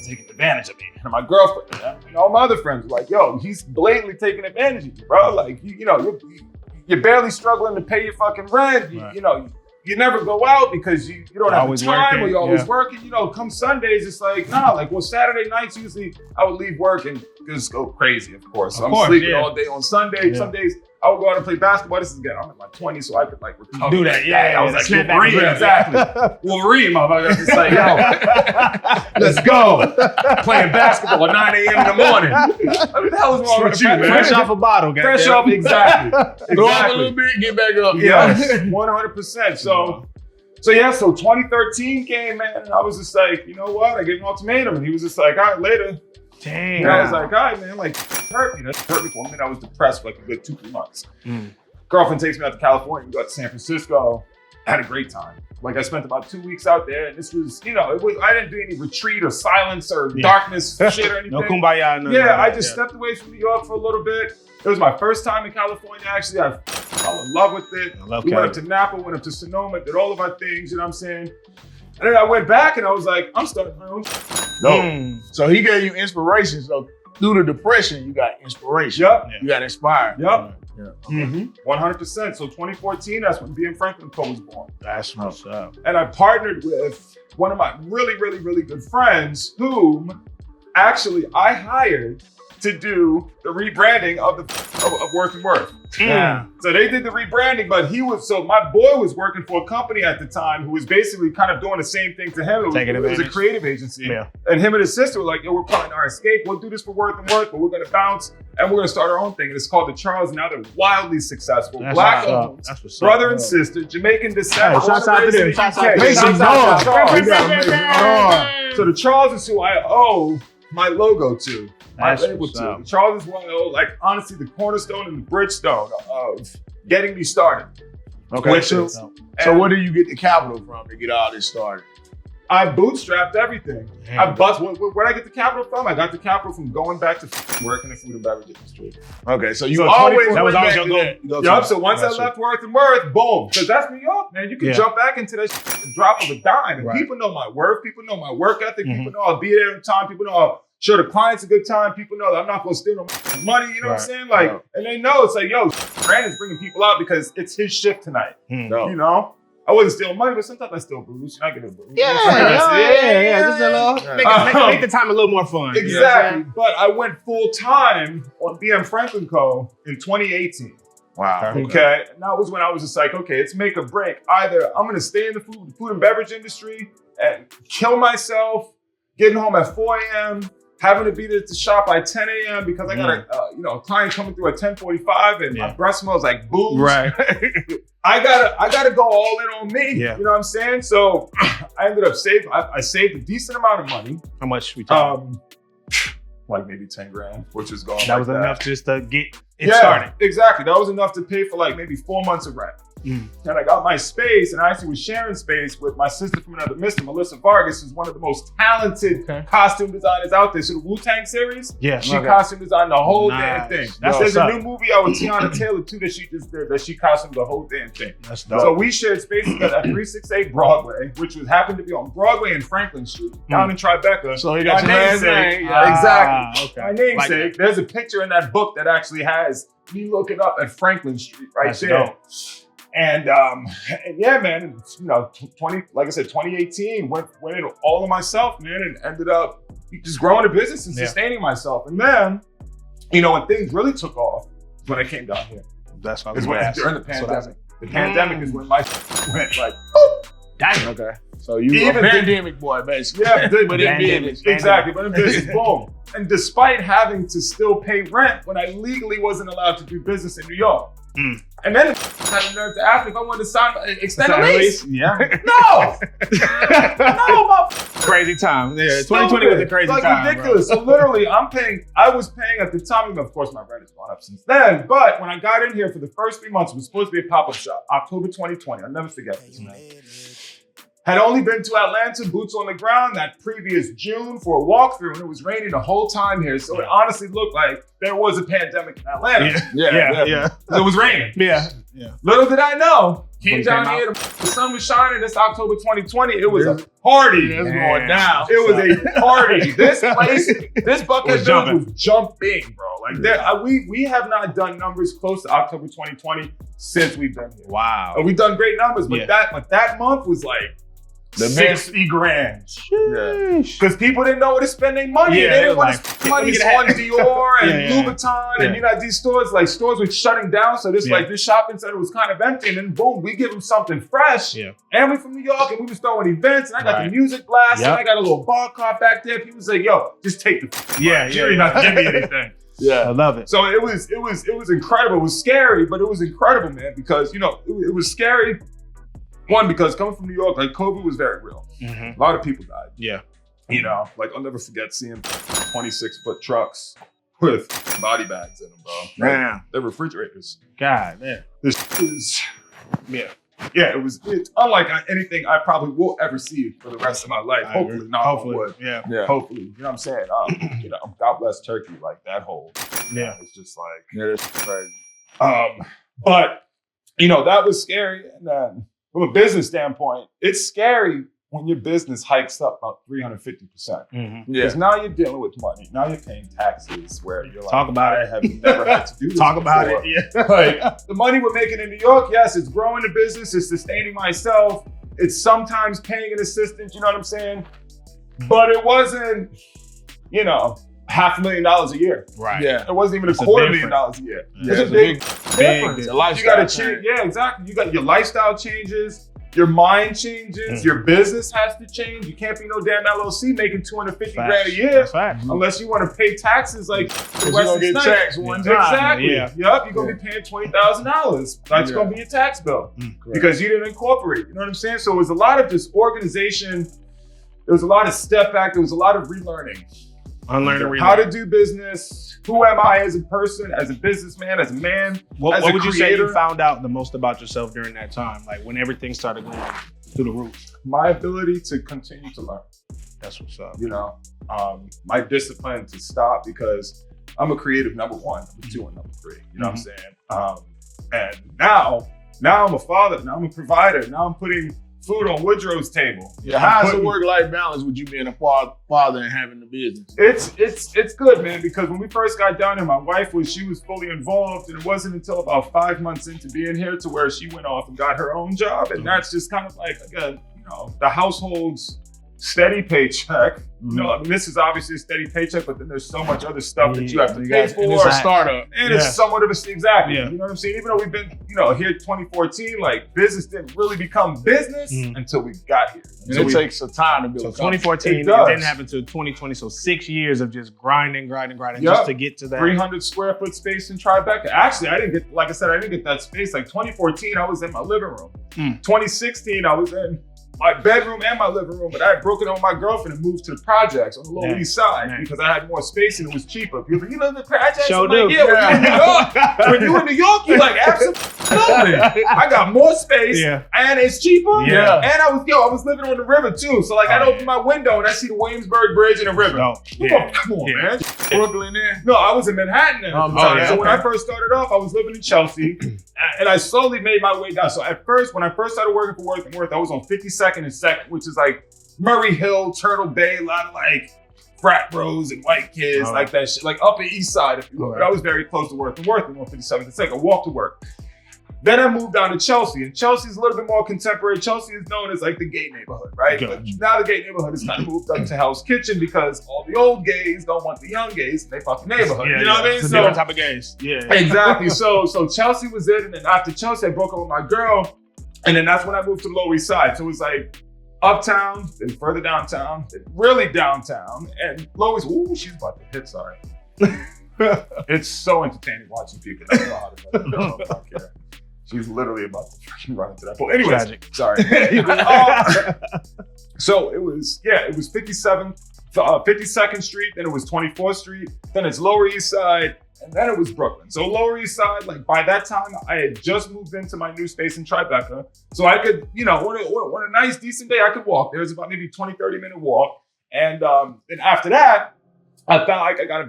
S3: taking advantage of me. And my girlfriend and all my other friends were like, yo, he's blatantly taking advantage of you, bro. Like, you know, you're barely struggling to pay your fucking rent. You know, you never go out because you don't have the time, or you're always working. You know, come Sundays, it's like, nah, like, well, Saturday nights, usually I would leave work and just go crazy, of course. So I'm sleeping all day on Sunday. Yeah. Some days I would go out and play basketball. This is again, I'm in my 20s, so I could like
S2: do that. Yeah,
S3: I was like, Wolverine, exactly. Wolverine, motherfucker. Just like, yo, let's go. Playing basketball at 9 a.m. in the morning. What the hell is wrong with you, man?
S2: Fresh off a bottle, guys.
S3: Fresh off, exactly.
S1: Go off a little bit, get back up.
S3: Yes, 100%. So 2013 came, man, and I was just like, you know what? I gave him an ultimatum, and he was just like, all right, later.
S2: Dang.
S3: And I was like, all right, man, like, hurt me. That hurt me for a minute. I was depressed for like a good 2-3 months. Girlfriend takes me out to California. We got to San Francisco. I had a great time. Like, I spent about 2 weeks out there, and this was, you know, I didn't do any retreat or silence or darkness shit or anything.
S2: No kumbaya.
S3: I just stepped away from New York for a little bit. It was my first time in California, actually. I fell in love with it. We went up to Napa, went up to Sonoma, did all of our things, you know what I'm saying? And then I went back and I was like, I'm starting my own.
S1: So he gave you inspiration. So through the depression, you got inspiration.
S3: Yep.
S1: You got inspired.
S3: Yep. 100%. So 2014, that's when B.M. Franklin Co. was born.
S2: That's what's up.
S3: And I partnered with one of my really, really, really good friends whom actually I hired to do the rebranding of Worth and Worth.
S1: Yeah.
S3: So they did the rebranding, but my boy was working for a company at the time who was basically kind of doing the same thing to him. It was a creative agency. Yeah. And him and his sister were like, yo, we're planning our escape. We'll do this for Worth and Worth, but we're going to bounce and we're going to start our own thing. And it's called the Charles. Now they're wildly successful.
S2: That's
S3: Black owned, brother and sister, Jamaican descent.
S2: Shouts out to them. Shouts out to
S1: Make some noise.
S3: So the Charles is who I owe my logo to. My label to. The Charles is who I owe, like, honestly, the cornerstone and the bridgestone of getting me started.
S1: Okay. So where do you get the capital from to get all this started?
S3: I bootstrapped everything. Where did I get the capital from? I got the capital from going back to working in the food and beverage industry.
S1: Okay, so you always
S2: that was always your goal.
S3: Yup. So once I left Worth and Worth, boom, because that's New York, man. You can jump back into that the drop of a dime, and people know my worth. People know my work ethic. People know I'll be there on time. People know I'll show the clients a good time. People know that I'm not going to steal no money. You know what I'm saying? Like, and they know it's like, yo, Brandon's bringing people out because it's his shift tonight. You know. I wasn't stealing money, but sometimes I still booze. I get a booze.
S2: Yeah. Just a little, make the time a little more fun.
S3: Exactly. You know, but I went full time on BM Franklin Co. in 2018.
S1: Wow.
S3: Okay. And that was when I was just like, okay, it's make or break. Either I'm going to stay in the food and beverage industry and kill myself, getting home at 4 a.m., having to be there at the shop by 10 a.m. because I got a client coming through at 10:45 and my breath smells like booze.
S2: Right.
S3: I gotta go all in on me.
S2: Yeah.
S3: You know what I'm saying? So I ended up saving. I saved a decent amount of money.
S2: How much we talking?
S3: Like maybe 10 grand, which is gone.
S2: That was enough just to get it started.
S3: Exactly. That was enough to pay for like maybe 4 months of rent. And I got my space, and I actually was sharing space with my sister from another mister, Melissa Vargas, who's one of the most talented costume designers out there. So the Wu-Tang series, she costume designed the whole damn thing. There's a new movie out with Tiana Taylor too that she just did, that she costumed the whole damn thing.
S2: That's dope.
S3: So we shared space together at 368 Broadway, which happened to be on Broadway and Franklin Street, down in Tribeca.
S1: So he got your last name.
S3: Exactly.
S2: Okay.
S3: My namesake. There's a picture in that book that actually has me looking up at Franklin Street right there. Dope. And yeah, man, 2018 went in all of myself, man, and ended up just growing a business and sustaining myself. And then, when things really took off, when I came down here.
S2: That's what I
S3: was during the pandemic. The pandemic is when my went like,
S2: damn.
S1: Okay. So you a pandemic boy, basically.
S3: Yeah, but in business. Exactly, but in business, boom. And despite having to still pay rent when I legally wasn't allowed to do business in New York. And then had the nerve to ask me if I wanted to sign extend a lease.
S2: Yeah.
S3: No. No,
S2: crazy time. Yeah, 2020 was a crazy time.
S3: Like ridiculous. Bro. So literally, I was paying at the time, of course my rent has gone up since then, but when I got in here for the first 3 months, it was supposed to be a pop-up shop, October 2020. I'll never forget this, man. Had only been to Atlanta, boots on the ground, that previous June for a walkthrough, and it was raining the whole time here. So it honestly looked like there was a pandemic in Atlanta.
S2: Yeah.
S3: It was raining.
S2: Yeah.
S3: Little did I know, came down here, the sun was shining. This October 2020, it was a party.
S1: It was going down.
S3: It was a party. This place, this Buckhead Village was jumping, bro. Like we have not done numbers close to October 2020 since we've been here.
S2: Wow.
S3: We've done great numbers, but that month was like
S1: the
S3: 60 grand. Because people didn't know where to spend their money. They didn't want to spend money on Dior and Louboutin. And these stores were shutting down. So this shopping center was kind of empty. And then boom, we give them something fresh. Yeah. And we're from New York and we was throwing events. And I got the music blast. And I got a little bar cart back there. People say, yo, just take the you're not giving me anything.
S2: Yeah, I love it.
S3: So it was incredible. It was scary, but it was incredible, man, because it was scary. One, because coming from New York, like COVID was very real. A lot of people died. Yeah. Like I'll never forget seeing 26-foot trucks with body bags in them, bro.
S1: Man.
S3: They're refrigerators.
S2: God, man.
S3: This is, it's unlike anything I probably will ever see for the rest of my life. Hopefully, not on wood. Yeah. Hopefully. You know what I'm saying? God bless Turkey, like that whole. Yeah. It's just like,
S1: it's crazy.
S3: But, that was scary. And then, from a business standpoint, it's scary when your business hikes up about 350%. Because now you're dealing with money. Now you're paying taxes where you're like,
S2: talk about it.
S3: I have never had to do this
S2: Talk about
S3: before.
S2: it. Yeah.
S3: Like the money we're making in New York, yes, it's growing the business, it's sustaining myself. It's sometimes paying an assistant, you know what I'm saying? But it wasn't, $500,000 a year.
S2: Right.
S1: Yeah.
S3: It wasn't even
S2: It's
S3: a
S2: a
S3: $250,000 a year.
S2: Yeah.
S3: It's a
S1: It's a
S3: big
S2: big
S3: difference.
S1: The lifestyle
S3: You gotta
S1: change.
S3: change. Yeah, exactly. You got your lifestyle changes. Your mind changes. Your business has to change. You can't be no damn LLC making $250 grand a year.
S2: That's fact.
S3: Unless you want to pay taxes like
S1: You're gonna get taxed one time.
S3: Exactly.
S2: Yeah.
S3: Yep. You're gonna be paying $20,000. That's
S1: Yeah.
S3: gonna be your tax bill
S1: Correct.
S3: because you didn't incorporate. You know what I'm saying? So it was a lot of just organization. There was a lot of step back. There was a lot of relearning.
S2: Unlearning,
S3: How to
S2: relearning.
S3: do business. Who am I as a person, as a businessman, as a man?
S2: What
S3: as a
S2: would you say
S3: creator?
S2: you found out the most about yourself during that time? Like when everything started going through the roof.
S3: My ability to continue to learn.
S2: That's what's up.
S3: You know, my discipline to stop because I'm a creative number one, number two, and number three. You know what I'm saying? And now I'm a father. Now I'm a provider. Now I'm putting food on Woodrow's table.
S1: Yeah, how's the work-life balance with you being a father and having the business?
S3: It's good, man, because when we first got down here, my wife was fully involved, and it wasn't until about 5 months into being here to where she went off and got her own job, and that's just kind of like again, you know, the household's steady paycheck. You know, I mean, this is obviously a steady paycheck, but then there's so much other stuff that you have to pay for.
S1: And it's a startup.
S3: And it's somewhat of a, exactly,
S2: Yeah.
S3: you know what I'm saying? Even though we've been, you know, here 2014, like business didn't really become business until we got here.
S1: And
S3: So
S1: it takes some time to build
S2: So
S1: a company.
S2: 2014,
S3: It
S2: it
S3: does.
S2: didn't happen until 2020. So 6 years of just grinding
S3: Yup.
S2: just to get to that.
S3: 300 square foot space in Tribeca. Actually, I didn't get, like I said, I didn't get that space. Like 2014, I was in my living room. 2016, I was in my bedroom and my living room, but I had broken up with my girlfriend and moved to the projects on the Lower East Side because I had more space and it was cheaper. People were like, you live in the projects?
S2: Sure
S3: I'm like,
S2: do.
S3: yeah, when you're in New York, when you're in New York, you're like, absolutely. I got more space and it's cheaper.
S2: Yeah.
S3: And I was living on the river too. So like I'd open my window and I see the Williamsburg Bridge and the river. Come on, man.
S1: Brooklyn there?
S3: No, I was in Manhattan at the time.
S1: yeah,
S3: So when
S1: okay.
S3: I first started off, I was living in Chelsea, and I slowly made my way down. So at first, when I first started working for Worth & Worth, I was on 52nd and 2nd, which is like Murray Hill, Turtle Bay, a lot of like frat bros and white kids, like that shit, like Upper East Side, if you will. But I was very close to Worth & Worth and on 57th and 2nd, walk to work. Then I moved down to Chelsea, and Chelsea's a little bit more contemporary. Chelsea is known as like the gay neighborhood, right?
S2: Good.
S3: But now the gay neighborhood has kind of moved up to Hell's Kitchen because all the old gays don't want the young gays, and they fuck the neighborhood. You know what I mean?
S2: It's a different type of gays. Yeah.
S3: Exactly. So Chelsea was it, and then after Chelsea, I broke up with my girl, and then that's when I moved to the Lower East Side. So it was like uptown, then further downtown, then really downtown, and Lower East. Ooh, she's about to hit. Sorry. It's so entertaining watching people that know how to know. I don't care. She's literally about to freaking run into that pole. Anyways,
S2: Tragic.
S3: sorry. So it was 52nd Street, then it was 24th Street, then it's Lower East Side, and then it was Brooklyn. So Lower East Side, like by that time, I had just moved into my new space in Tribeca. So I could, you know, on a nice, decent day, I could walk. There was about maybe 20, 30-minute walk. And then after that, I found like I got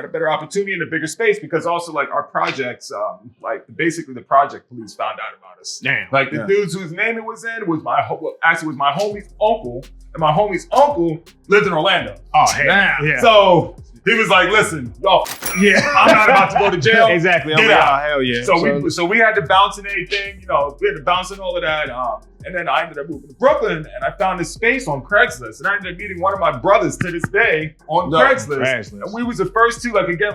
S3: a better opportunity in a bigger space because also like our projects, like basically the project police found out about us.
S2: Damn.
S3: Like the dudes whose name it was in was my homie's uncle, and my homie's uncle lived in Orlando.
S2: Oh, hell. Yeah.
S3: So he was like, "Listen, y'all, I'm not about to go to jail.
S2: Exactly.
S3: Get out."
S2: Hell yeah.
S3: So we had to bounce in anything, you know, we had to bounce in all of that. And then I ended up moving to Brooklyn, and I found this space on Craigslist, and I ended up meeting one of my brothers to this day on Craigslist. And we was the first two, like again,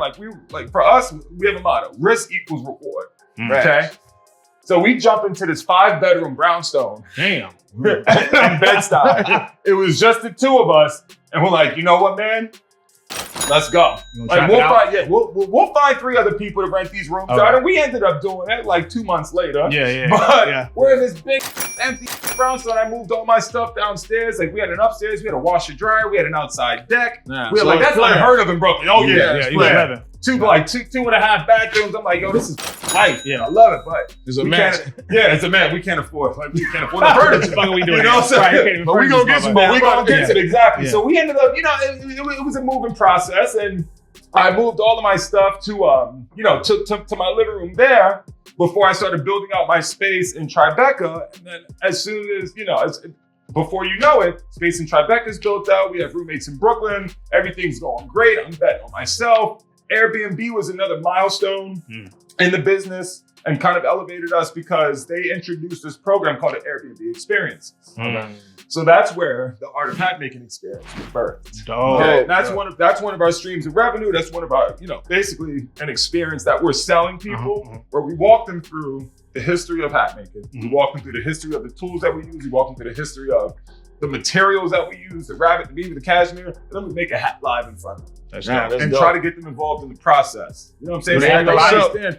S3: for us, we have a motto: risk equals reward. Okay. So we jump into this 5-bedroom brownstone.
S2: Damn.
S3: In Bed-Stuy. It was just the two of us, and we're like, you know what, man? Let's go. Like we'll find 3 other people to rent these rooms out, and we ended up doing it like 2 months later. But we're in this big empty brownstone. I moved all my stuff downstairs. Like we had an upstairs, we had a washer dryer, we had an outside deck. We had like that's unheard of in Brooklyn. Oh yeah,
S2: you was living.
S3: Two and a half bathrooms. I'm like, yo, this is life.
S2: Yeah,
S3: I love it, but
S1: it's a mess.
S3: It's a man. We can't afford. Like we can't afford the furniture.
S2: What we doing?
S3: You know what I'm saying?
S1: But we gonna get some.
S3: But we gonna get it exactly.
S2: Yeah.
S3: So we ended up, you know, it was a moving process, and I moved all of my stuff to to my living room there before I started building out my space in Tribeca. And then as soon as before you know it, space in Tribeca is built out. We have roommates in Brooklyn. Everything's going great. I'm betting on myself. Airbnb was another milestone in the business. and kind of elevated us because they introduced this program called the Airbnb Experiences. So that's where the Art of Hat Making experience was birthed. Okay? That's one of our streams of revenue. That's one of our, basically an experience that we're selling people, where we walk them through the history of hat making. We walk them through the history of the tools that we use. We walk them through the history of the materials that we use, the rabbit, the beaver, the cashmere, and then we make a hat live in front of them. And try to get them involved in the process. You know what I'm saying?
S1: Then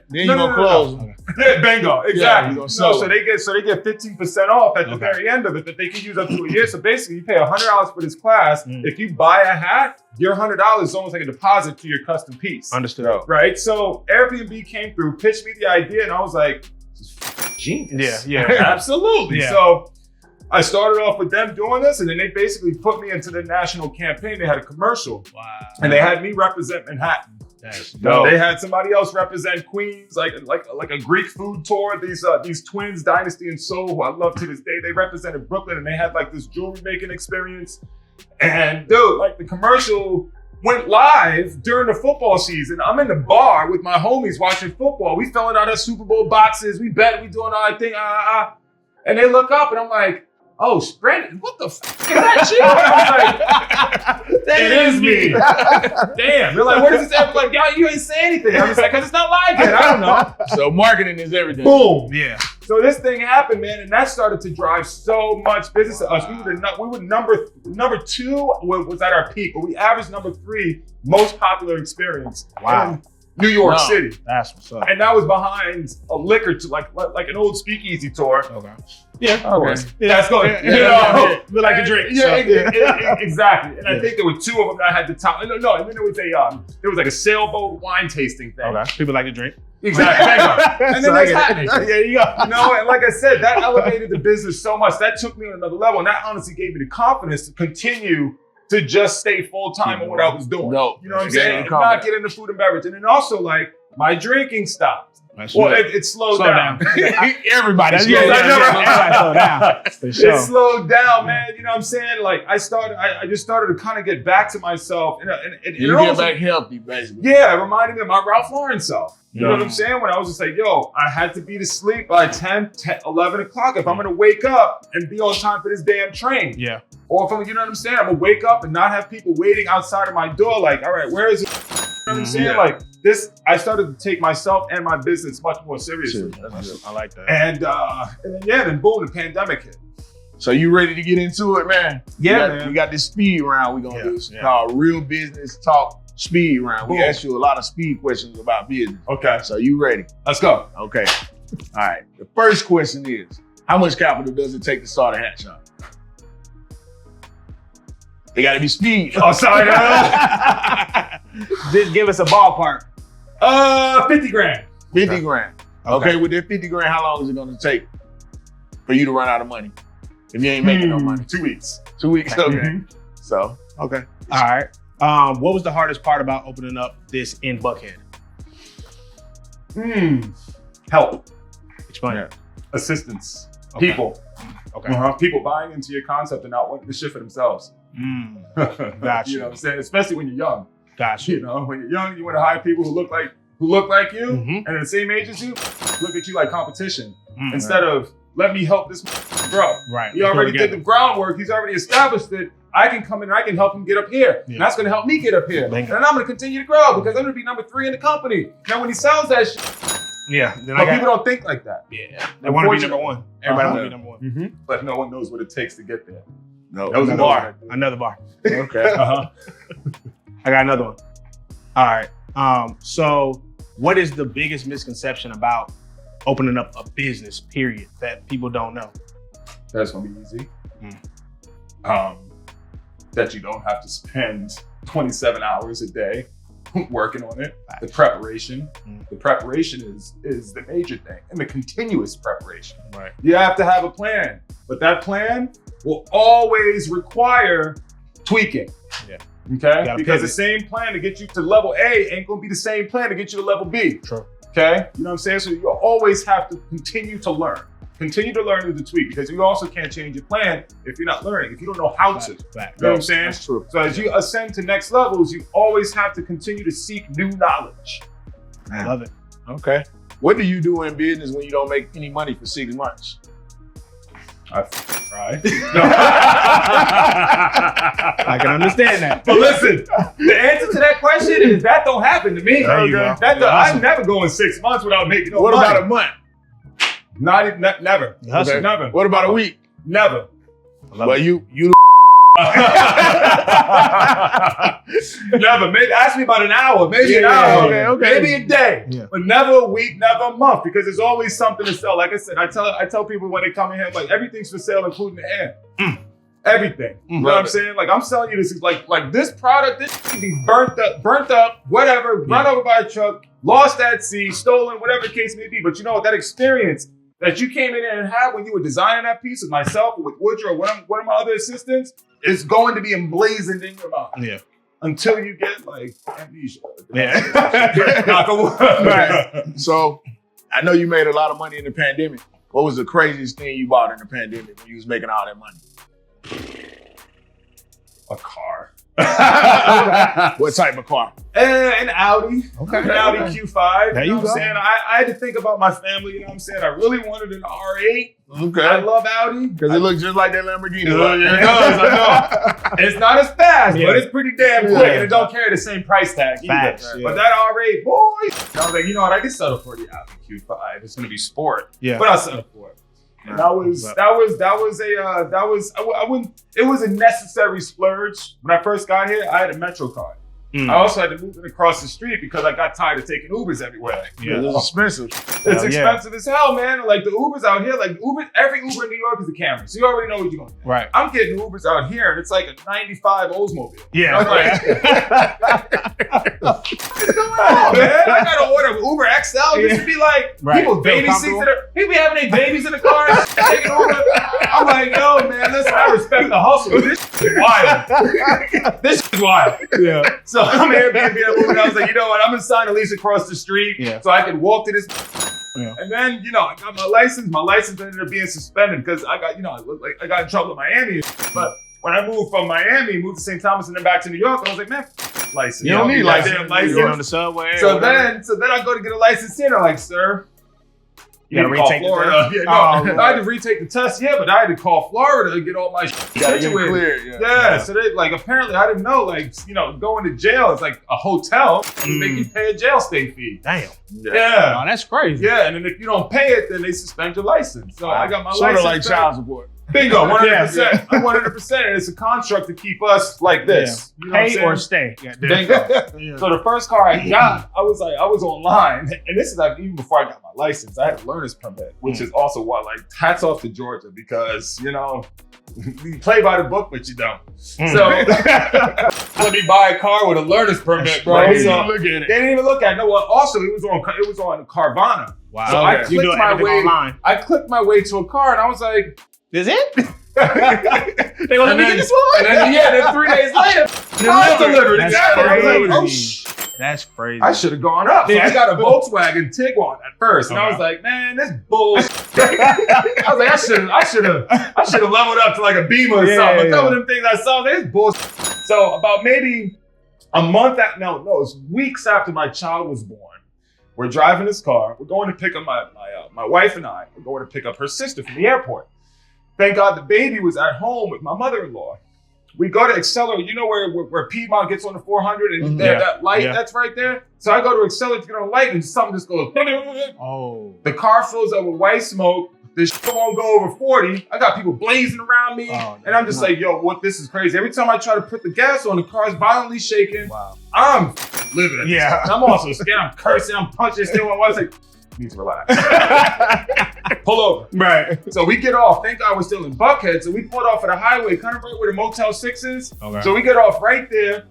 S1: you're gonna close them.
S3: Yeah, bingo, exactly.
S1: So
S3: they get 15% off at the very end of it that they can use up to a year. So basically, you pay $100 for this class. If you buy a hat, your $100 is almost like a deposit to your custom piece.
S2: Understood.
S3: Right? So Airbnb came through, pitched me the idea, and I was like, this is genius.
S2: Yeah,
S3: absolutely.
S2: Yeah.
S3: So I started off with them doing this, and then they basically put me into the national campaign. They had a commercial.
S2: Wow.
S3: And they had me represent Manhattan.
S2: That's dope.
S3: They had somebody else represent Queens, like a Greek food tour. These twins, Dynasty and Soul, who I love to this day, they represented Brooklyn, and they had like this jewelry making experience. And dude, like the commercial went live during the football season. I'm in the bar with my homies watching football. We filling out our Super Bowl boxes. We bet, we doing our thing. And they look up, and I'm like, oh, Brandon, what the fuck? Is that you? I was like, it is me. Damn. They're like, what does this happen? Like, y'all, you ain't say anything. I was like, because it's not live yet. I don't know.
S1: So marketing is everything.
S3: Boom.
S2: Yeah.
S3: So this thing happened, man, and that started to drive so much business to us. We were number 2 was at our peak, but we averaged number 3 most popular experience in New York City.
S2: That's what's up.
S3: And that was behind a liquor, like an old speakeasy tour.
S2: Okay. Yeah,
S3: of course.
S2: Yeah.
S3: That's good.
S2: We like to drink.
S3: Yeah, exactly. And I think there were 2 of them that had the top. No, and then there was like a sailboat wine tasting thing.
S2: Okay. People like to drink.
S3: Exactly. And then that's happening.
S2: There you go.
S3: And like I said, that elevated the business so much. That took me on another level. And that honestly gave me the confidence to continue to just stay full-time on what I was doing. You know what I'm saying? And not get into food and beverage. And then also, like, my drinking stopped. Well, it slowed down.
S1: Everybody slowed
S2: down.
S3: It slowed down, man. You know what I'm saying? Like, I just started to kind of get back to myself. And
S1: you get back healthy, basically.
S3: Yeah, it reminded me of my Ralph Lauren self. You know what I'm saying? When I was just like, yo, I had to be to sleep by 10, 11 o'clock if I'm going to wake up and be on time for this damn train.
S2: Yeah.
S3: Or if I'm, you know what I'm saying? I'm going to wake up and not have people waiting outside of my door like, all right, where is it? You know what I'm saying? Like, this, I started to take myself and my business much more seriously.
S2: I like that.
S3: And then boom, the pandemic hit.
S1: So you ready to get into it, man?
S3: Yeah, man.
S1: We got this speed round we're going to do. It's called Real Business Talk Speed Round. We ask you a lot of speed questions about business.
S3: Okay.
S1: So you ready?
S3: Let's go.
S1: Okay. All right. The first question is, how much capital does it take to start a hat shop? It got to be speed.
S3: Oh, sorry.
S2: Just give us a ballpark.
S3: 50 grand.
S1: 50 grand. Okay, with that 50 grand, how long is it going to take for you to run out of money? If you ain't making no money.
S3: 2 weeks.
S1: 2 weeks, okay. So,
S2: okay. All right. What was the hardest part about opening up this in Buckhead?
S3: Help.
S2: Explain.
S3: Yeah. Assistance. Okay. People.
S2: Okay.
S3: People buying into your concept and not wanting to shit for themselves.
S2: Gotcha.
S3: You know what I'm saying? Especially when you're young.
S2: Gotcha.
S3: You know, when you're young, you want to hire people who look like you and are the same age as you, look at you like competition. Instead of, let me help this bro.
S2: Right.
S3: He already did the groundwork. He's already established it. I can come in and I can help him get up here. And that's going to help me get up here. And then I'm going to continue to grow because I'm going to be number 3 in the company. Now, when he sells that shit, people don't think like that.
S2: Yeah. They want to be number 1. Everybody want to be number 1.
S3: But no one knows what it takes to get there.
S1: No.
S2: That was another bar.
S1: Okay.
S2: I got another one. All right. So what is the biggest misconception about opening up a business, period, that people don't know?
S3: That's going to be easy. That you don't have to spend 27 hours a day working on it. The preparation. The preparation is the major thing, and the continuous preparation.
S2: Right.
S3: You have to have a plan, but that plan will always require tweaking.
S2: Yeah.
S3: Okay? Because the same plan to get you to level A ain't gonna be the same plan to get you to level B.
S2: True.
S3: Okay? You know what I'm saying? So you always have to continue to learn. Continue to learn to tweak, because you also can't change your plan if you're not learning, if you don't know how to. You know what I'm saying?
S1: That's true.
S3: So as you ascend to next levels, you always have to continue to seek new knowledge.
S2: I love it.
S1: Okay. What do you do in business when you don't make any money for 6 months?
S3: I cry.
S2: I can understand that.
S3: But listen, the answer to that question is that don't happen to me.
S2: There you go.
S3: I'm never going 6 months without making no
S1: What
S3: money.
S1: about a month?
S3: Not even, never.
S2: Hustle.
S3: Never.
S1: What about a week?
S3: Never.
S1: Well, you
S3: Never. Maybe ask me about an hour, maybe an hour, maybe a day, but never a week, never a month, because there's always something to sell. Like I said, I tell people when they come in here, like everything's for sale, including the air. Everything. You know what I'm saying? Like I'm selling you this is like this product, this can be burnt up, whatever, run over by a truck, lost at sea, stolen, whatever the case may be. But you know what? That experience that you came in and had when you were designing that piece with myself or with Woodrow or one of my other assistants is going to be emblazoned in your mind.
S2: Yeah.
S3: Until you get like amnesia.
S2: Yeah.
S1: Right. So I know you made a lot of money in the pandemic. What was the craziest thing you bought in the pandemic when you was making all that money?
S3: A car.
S1: What type of car?
S3: An Audi.
S2: Okay.
S3: An Audi Q5.
S2: There
S3: you know
S2: you
S3: what I'm
S2: go.
S3: saying? I had to think about my family, you know what I'm saying? I really wanted an R8.
S1: Okay.
S3: I love Audi.
S1: Because it looks just like that Lamborghini.
S3: It does, I know. It's not as fast, but it's pretty damn quick, and it don't carry the same price tag either.
S2: Facts,
S3: But that R8, boy, I was like, you know what? I can settle for the Audi Q5. It's gonna be sport.
S2: Yeah.
S3: But I'll settle for it. And it was a necessary splurge. When I first got here, I had a Metro card. I also had to move it across the street because I got tired of taking Ubers everywhere.
S1: Yeah, it's expensive.
S3: It's expensive as hell, man. Like the Ubers out here, like every Uber in New York is a camera. So you already know what you're going to do.
S2: Right.
S3: I'm getting Ubers out here and it's like a 95 Oldsmobile.
S2: Yeah.
S3: I'm like, what's going on, man? I got to order Uber XL. This would be like people's baby seats. People be having their babies in the car. Taking Uber. I'm like, yo, man, listen, I respect the hustle. This is wild. This is wild.
S2: Yeah.
S3: So I'm Airbnb and I was like, you know what? I'm gonna sign a lease across the street so I can walk to this.
S2: Yeah.
S3: And then, you know, I got my license. My license ended up being suspended because I got, you know, I got in trouble in Miami. But when I moved from Miami, moved to St. Thomas and then back to New York, I was like, man, license.
S1: You don't need license.
S3: License.
S2: Get on the subway.
S3: So then I go to get a license here. They're like, sir,
S2: you gotta retake the test.
S3: Yeah, no, I had to retake the test, but I had to call Florida to get all my shit situated.
S1: Clear,
S3: So they like apparently I didn't know, like, you know, going to jail is like a hotel and make you pay a jail stay fee.
S2: Damn.
S3: Yeah.
S2: Oh, that's crazy.
S3: Yeah, and then if you don't pay it, then they suspend your license. So I got my
S1: sort
S3: license.
S1: of like child support.
S3: Bingo, 100%. 100%. And it's a construct to keep us like this. You know what I'm
S2: Pay
S3: saying?
S2: or stay.
S3: Bingo. So the first car I got, I was online, and this is like even before I got my license, I had a learner's permit, which is also why, like, hats off to Georgia because, you know, you play by the book, but you don't. So let me buy a car with a learner's permit, bro.
S1: They
S3: So
S1: didn't even look at it.
S3: they didn't even look at it. No, well, also it was on Carvana.
S2: Wow.
S3: So I
S2: You do
S3: clicked my
S2: everything
S3: way.
S2: online.
S3: I clicked my way to a car, and I was like,
S2: Is it?
S3: They
S2: gonna let me get this one?
S3: And then 3 days later, car delivered.
S2: That's
S3: Exactly. I was like, oh,
S2: crazy. That's crazy.
S3: I should have gone up. So I got a Volkswagen Tiguan at first, and I was like, man, this bullshit. I was like, I should have leveled up to like a Beamer or something. But some of them things I saw, this bullshit. So about maybe a month it was weeks after my child was born. We're driving this car. We're going to pick up my wife and I. We're going to pick up her sister from the airport. Thank God the baby was at home with my mother-in-law. We go to Accelerate. You know where Piedmont gets on the 400 and that light that's right there? So I go to Accelerate to get on the light and something just goes.
S2: Oh.
S3: The car fills up with white smoke. This shit won't go over 40. I got people blazing around me. And I'm just like, yo, this is crazy. Every time I try to put the gas on, the car's violently shaking. Wow. I'm living it.
S2: Yeah.
S3: I'm also scared. I'm cursing. I'm punching. Still, my wife's like, you need to relax. Pull over.
S2: Right.
S3: So we get off. Thank God we're still in Buckhead. So we pulled off at a highway, kind of right where the Motel 6 is.
S2: Okay.
S3: So we get off right there,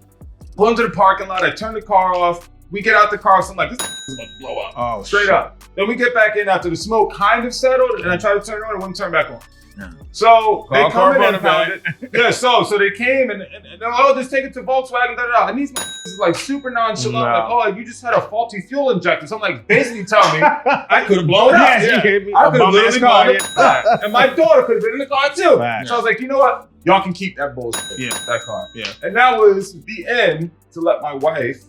S3: pull into the parking lot. I turn the car off. We get out the car. So I'm like, this is about to blow up.
S2: Oh,
S3: straight up. Then we get back in after the smoke kind of settled, and I try to turn it on. It wouldn't turn back on. Yeah. So they come in and found it. Yeah, so they came and oh, just take it to Volkswagen, And these is like super nonchalant, like, oh, you just had a faulty fuel injector. So I'm like, basically tell me I could have blown it up.
S2: Yes, you gave me
S3: I
S2: a
S3: could have literally
S2: bum-ass
S3: blown it up. And my daughter could have been in the car too.
S2: Right.
S3: So I was like, you know what? Y'all can keep that bullshit.
S2: Yeah.
S3: That car.
S2: Yeah.
S3: And that was the end to let my wife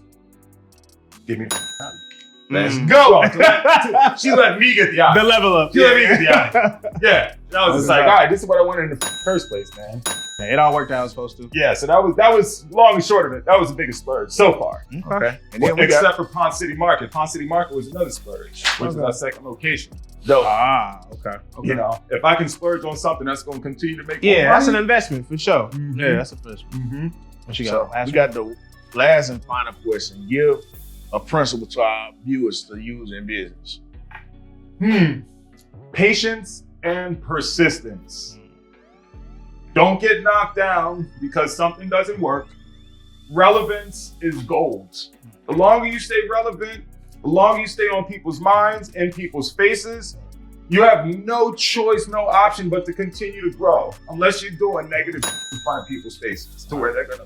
S3: give me
S1: Let's go.
S3: She let me get the option.
S2: The level up.
S3: She let me get the option. Yeah. That was just like, all right, this is what I wanted in the first place, man.
S2: Yeah, it all worked out as supposed to.
S3: Yeah, so that was long and short of it. That was the biggest splurge so far.
S1: Okay. And then
S3: Except for Pond City Market. Pond City Market was another splurge, which is our second location.
S1: dope.
S2: Okay.
S3: You know, if I can splurge on something that's going to continue to make
S2: Yeah,
S3: more
S2: that's an
S3: money.
S2: investment for sure.
S3: Mhm.
S2: Yeah, that's a investment.
S3: Mm-hmm.
S2: What you
S1: So
S2: got?
S1: we got the last and final question. Give a principle to our viewers to use in business.
S3: Patience and persistence. Don't get knocked down because something doesn't work. Relevance is gold. The longer you stay relevant, the longer you stay on people's minds and people's faces, you have no choice, no option but to continue to grow. Unless you're doing negative in front of people's faces to where they're gonna,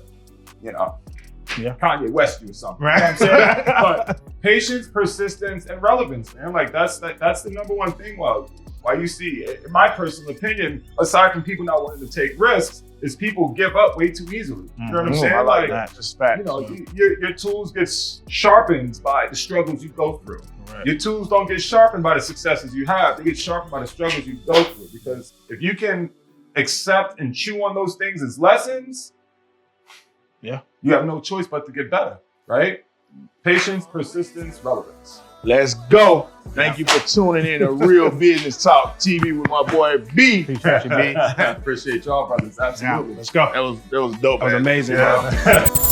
S3: Kanye West you or something.
S2: Right.
S3: You know what I'm saying? But patience, persistence, and relevance, man. Like that's the number one thing. Why you see, in my personal opinion, aside from people not wanting to take risks, is people give up way too easily. You know what I'm saying?
S1: I like that. Respect.
S3: You know, your tools get sharpened by the struggles you go through.
S2: Right.
S3: Your tools don't get sharpened by the successes you have. They get sharpened by the struggles you go through. Because if you can accept and chew on those things as lessons, you have no choice but to get better, right? Patience, persistence, relevance.
S1: Let's go. Thank you for tuning in to Real Business Talk TV with my boy B.
S2: Appreciate you, B.
S3: Appreciate y'all, brothers. Absolutely.
S2: Let's go.
S1: That was dope.
S2: That was
S1: man.
S2: amazing.
S3: Yeah.